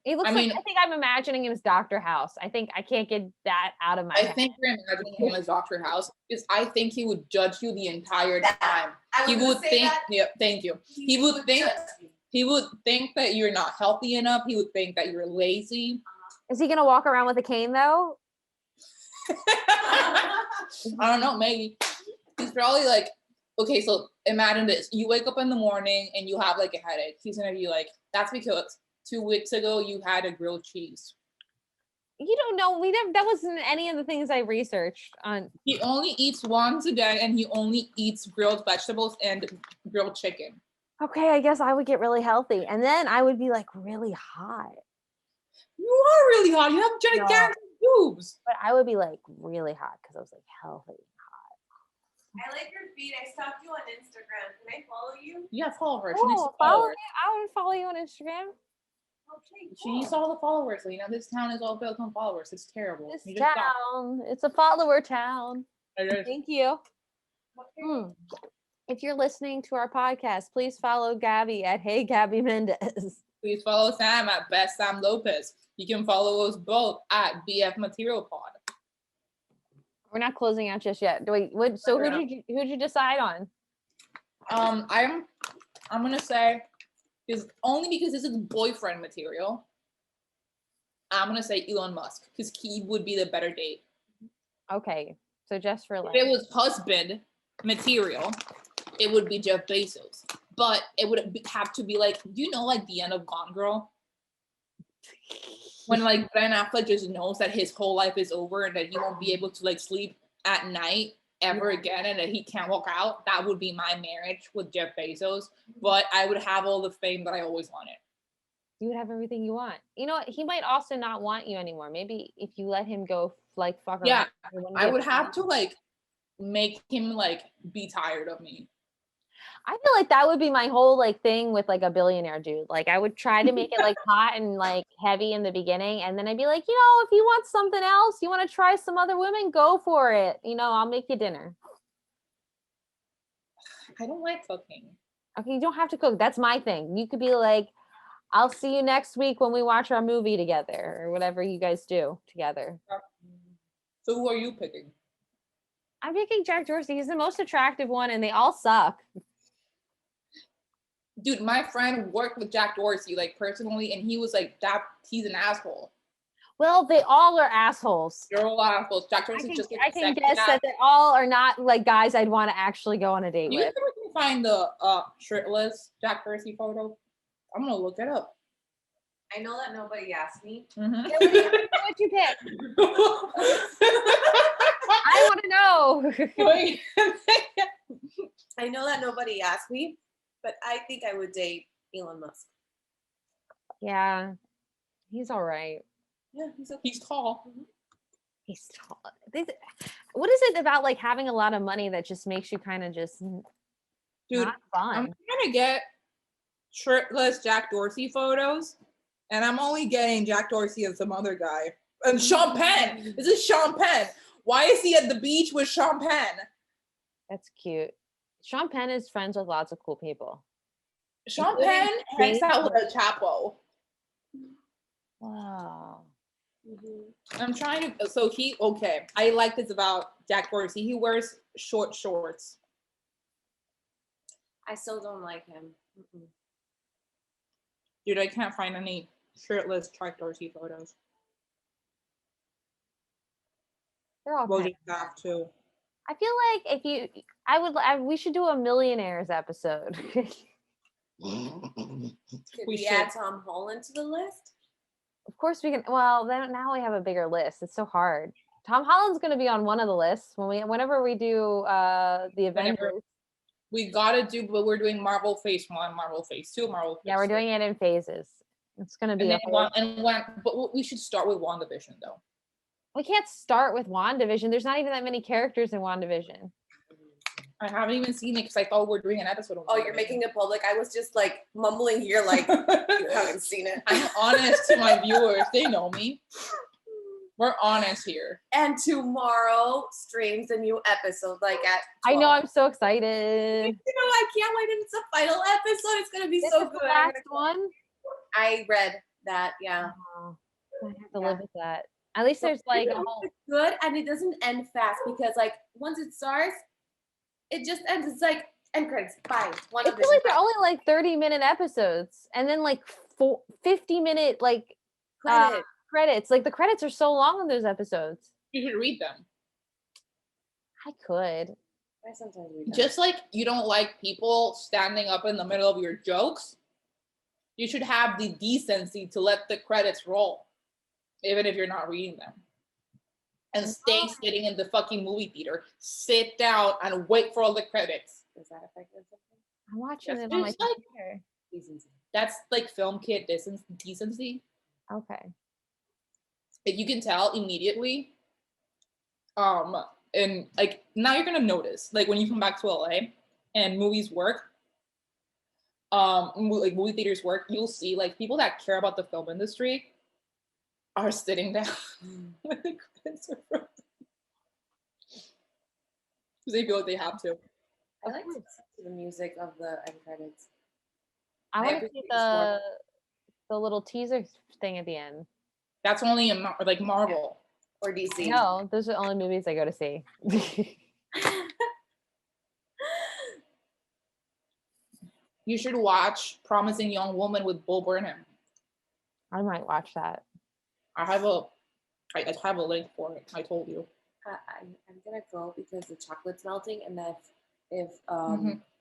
He looks I think I'm imagining him as Dr. House. I think I can't get that out of my head. I think you're imagining him as Dr. House because I think he would judge you the entire time. He would think, yeah, thank you. He would think that you're not healthy enough. He would think that you're lazy. Is he gonna walk around with a cane though? I don't know, maybe. He's probably like, okay, so imagine this. You wake up in the morning and you have like a headache. He's gonna be like, that's because 2 weeks ago you had a grilled cheese. You don't know. That wasn't any of the things I researched on. He only eats once a day and he only eats grilled vegetables and grilled chicken. Okay, I guess I would get really healthy. And then I would be like really hot. You are really hot. You have gigantic boobs. But I would be like really hot because I was like healthy. I like your feed. I stalked you on Instagram. Can I follow you? Yeah, follow her. She needs to follow me. I would follow you on Instagram. Okay, cool. She needs all the followers. You know, this town is all built on followers. It's terrible. This town, it's a follower town. Thank you. If you're listening to our podcast, please follow Gabby at Hey Gabby Mendez. Please follow Sam at Best Sam Lopez. You can follow us both at BF Material Pod. We're not closing out just yet. So who'd you decide on? I'm gonna say only because this is boyfriend material. I'm gonna say Elon Musk because he would be the better date. Okay, so just for like, if it was husband material, it would be Jeff Bezos. But it would have to be like, like the end of Gone Girl? When like Ben Affleck just knows that his whole life is over and that he won't be able to like sleep at night ever again and that he can't walk out. That would be my marriage with Jeff Bezos. But I would have all the fame that I always wanted. You would have everything you want. You know what? He might also not want you anymore. Maybe if you let him go like fuck around. Yeah, I would have to like make him like be tired of me. I feel like that would be my whole like thing with like a billionaire dude. Like I would try to make it like hot and like heavy in the beginning. And then I'd be like, if you want something else, you want to try some other women, go for it. I'll make you dinner. I don't like cooking. Okay, you don't have to cook. That's my thing. You could be like, I'll see you next week when we watch our movie together or whatever you guys do together. So who are you picking? I'm picking Jack Dorsey. He's the most attractive one and they all suck. Dude, my friend worked with Jack Dorsey, like personally, and he was like, he's an asshole. Well, they all are assholes. They're all assholes. Jack Dorsey just like I can guess that they all are not like guys I'd want to actually go on a date with. You can find the shirtless Jack Dorsey photo. I'm gonna look it up. I know that nobody asked me. Mm-hmm. What'd you pick? I want to know. I know that nobody asked me, but I think I would date Elon Musk. Yeah, he's all right. Yeah, he's okay. He's tall. Mm-hmm. He's tall. What is it about like having a lot of money that just makes you kind of just not fun? I'm trying to get shirtless Jack Dorsey photos, and I'm only getting Jack Dorsey and some other guy. And Sean Penn. This is Sean Penn. Why is he at the beach with Sean Penn? That's cute. Sean Penn is friends with lots of cool people. Sean Including Penn hangs James out with El Chapo. Wow. I'm trying to. So he okay. I like this about Jack Dorsey. He wears short shorts. I still don't like him. Mm-mm. Dude, I can't find any shirtless Jack Dorsey photos. They're all We'll kind just have to. I feel like we should do a millionaires episode. Could We we should. add Tom Holland to the list? Of course we can. Well, then now we have a bigger list. It's so hard. Tom Holland's going to be on one of the lists whenever we do the Avengers. We gotta do, but we're doing Marvel Phase 1, Marvel Phase 2, Marvel Phase Yeah, we're 3. doing it in phases. It's going to be But we should start with WandaVision though. we can't start with WandaVision. There's not even that many characters in WandaVision. I haven't even seen it because I thought we were doing an episode of Oh, you're making it public? I was just like mumbling here, like you haven't seen it. I'm honest to my viewers. They know me. We're honest here. And tomorrow streams a new episode, like at 12. I know. I'm so excited. I can't wait. It's the final episode. It's gonna be This so is good. the last one. I read that. Yeah. Oh, I have to live with that. At least there's like a whole. It's good, and it doesn't end fast because like once it starts, it just ends. It's like end credits. Bye. I feel like they're only like 30-minute episodes, and then like 50-minute like credit. credits. Like the credits are so long in those episodes. You should read them. I could. I sometimes read them. Just like you don't like people standing up in the middle of your jokes, you should have the decency to let the credits roll, even if you're not reading them. And stay sitting in the fucking movie theater. Sit down and wait for all the credits. Does that affect something? I'm watching Yes, it on my it's like- computer. That's like film kid decency. Okay. If you can tell immediately. And like now you're gonna notice, like when you come back to LA and movies work, like movie theaters work, you'll see like people that care about the film industry are sitting down when the credits are rolling. Because they feel like they have to. I like to listen to the music of the end credits. I want to appreciate see the the little teaser thing at the end. That's only in like Marvel. Or DC. No, those are the only movies I go to see. You should watch Promising Young Woman with Bo Burnham. I might watch that. I have a link for it. I told you. I'm gonna go because the chocolate's melting, and if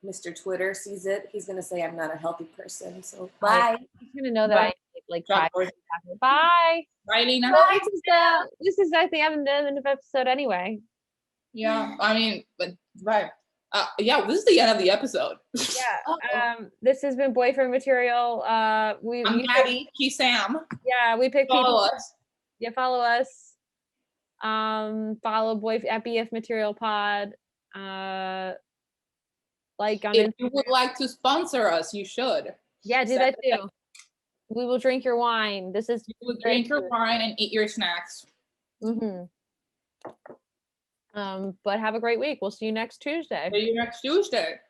Mr. Twitter sees it, he's gonna say I'm not a healthy person. So bye. He's gonna know that I like Jack 5 Dorsey. Bye. Bye, Lena. Well, this is I think I'm the end of the episode anyway. Yeah, I mean, but right. Yeah, this is the end of the episode. Yeah. This has been Boyfriend Material. I'm Patty. She's Sam. Yeah, we pick Follow people. us. Yeah, follow us. Follow at BF Material Pod. Like on If Instagram. you would like to sponsor us, you should. Yeah, do that too. We will drink your wine. This is You will drink your wine and eat your snacks. But have a great week. We'll see you next Tuesday. See you next Tuesday.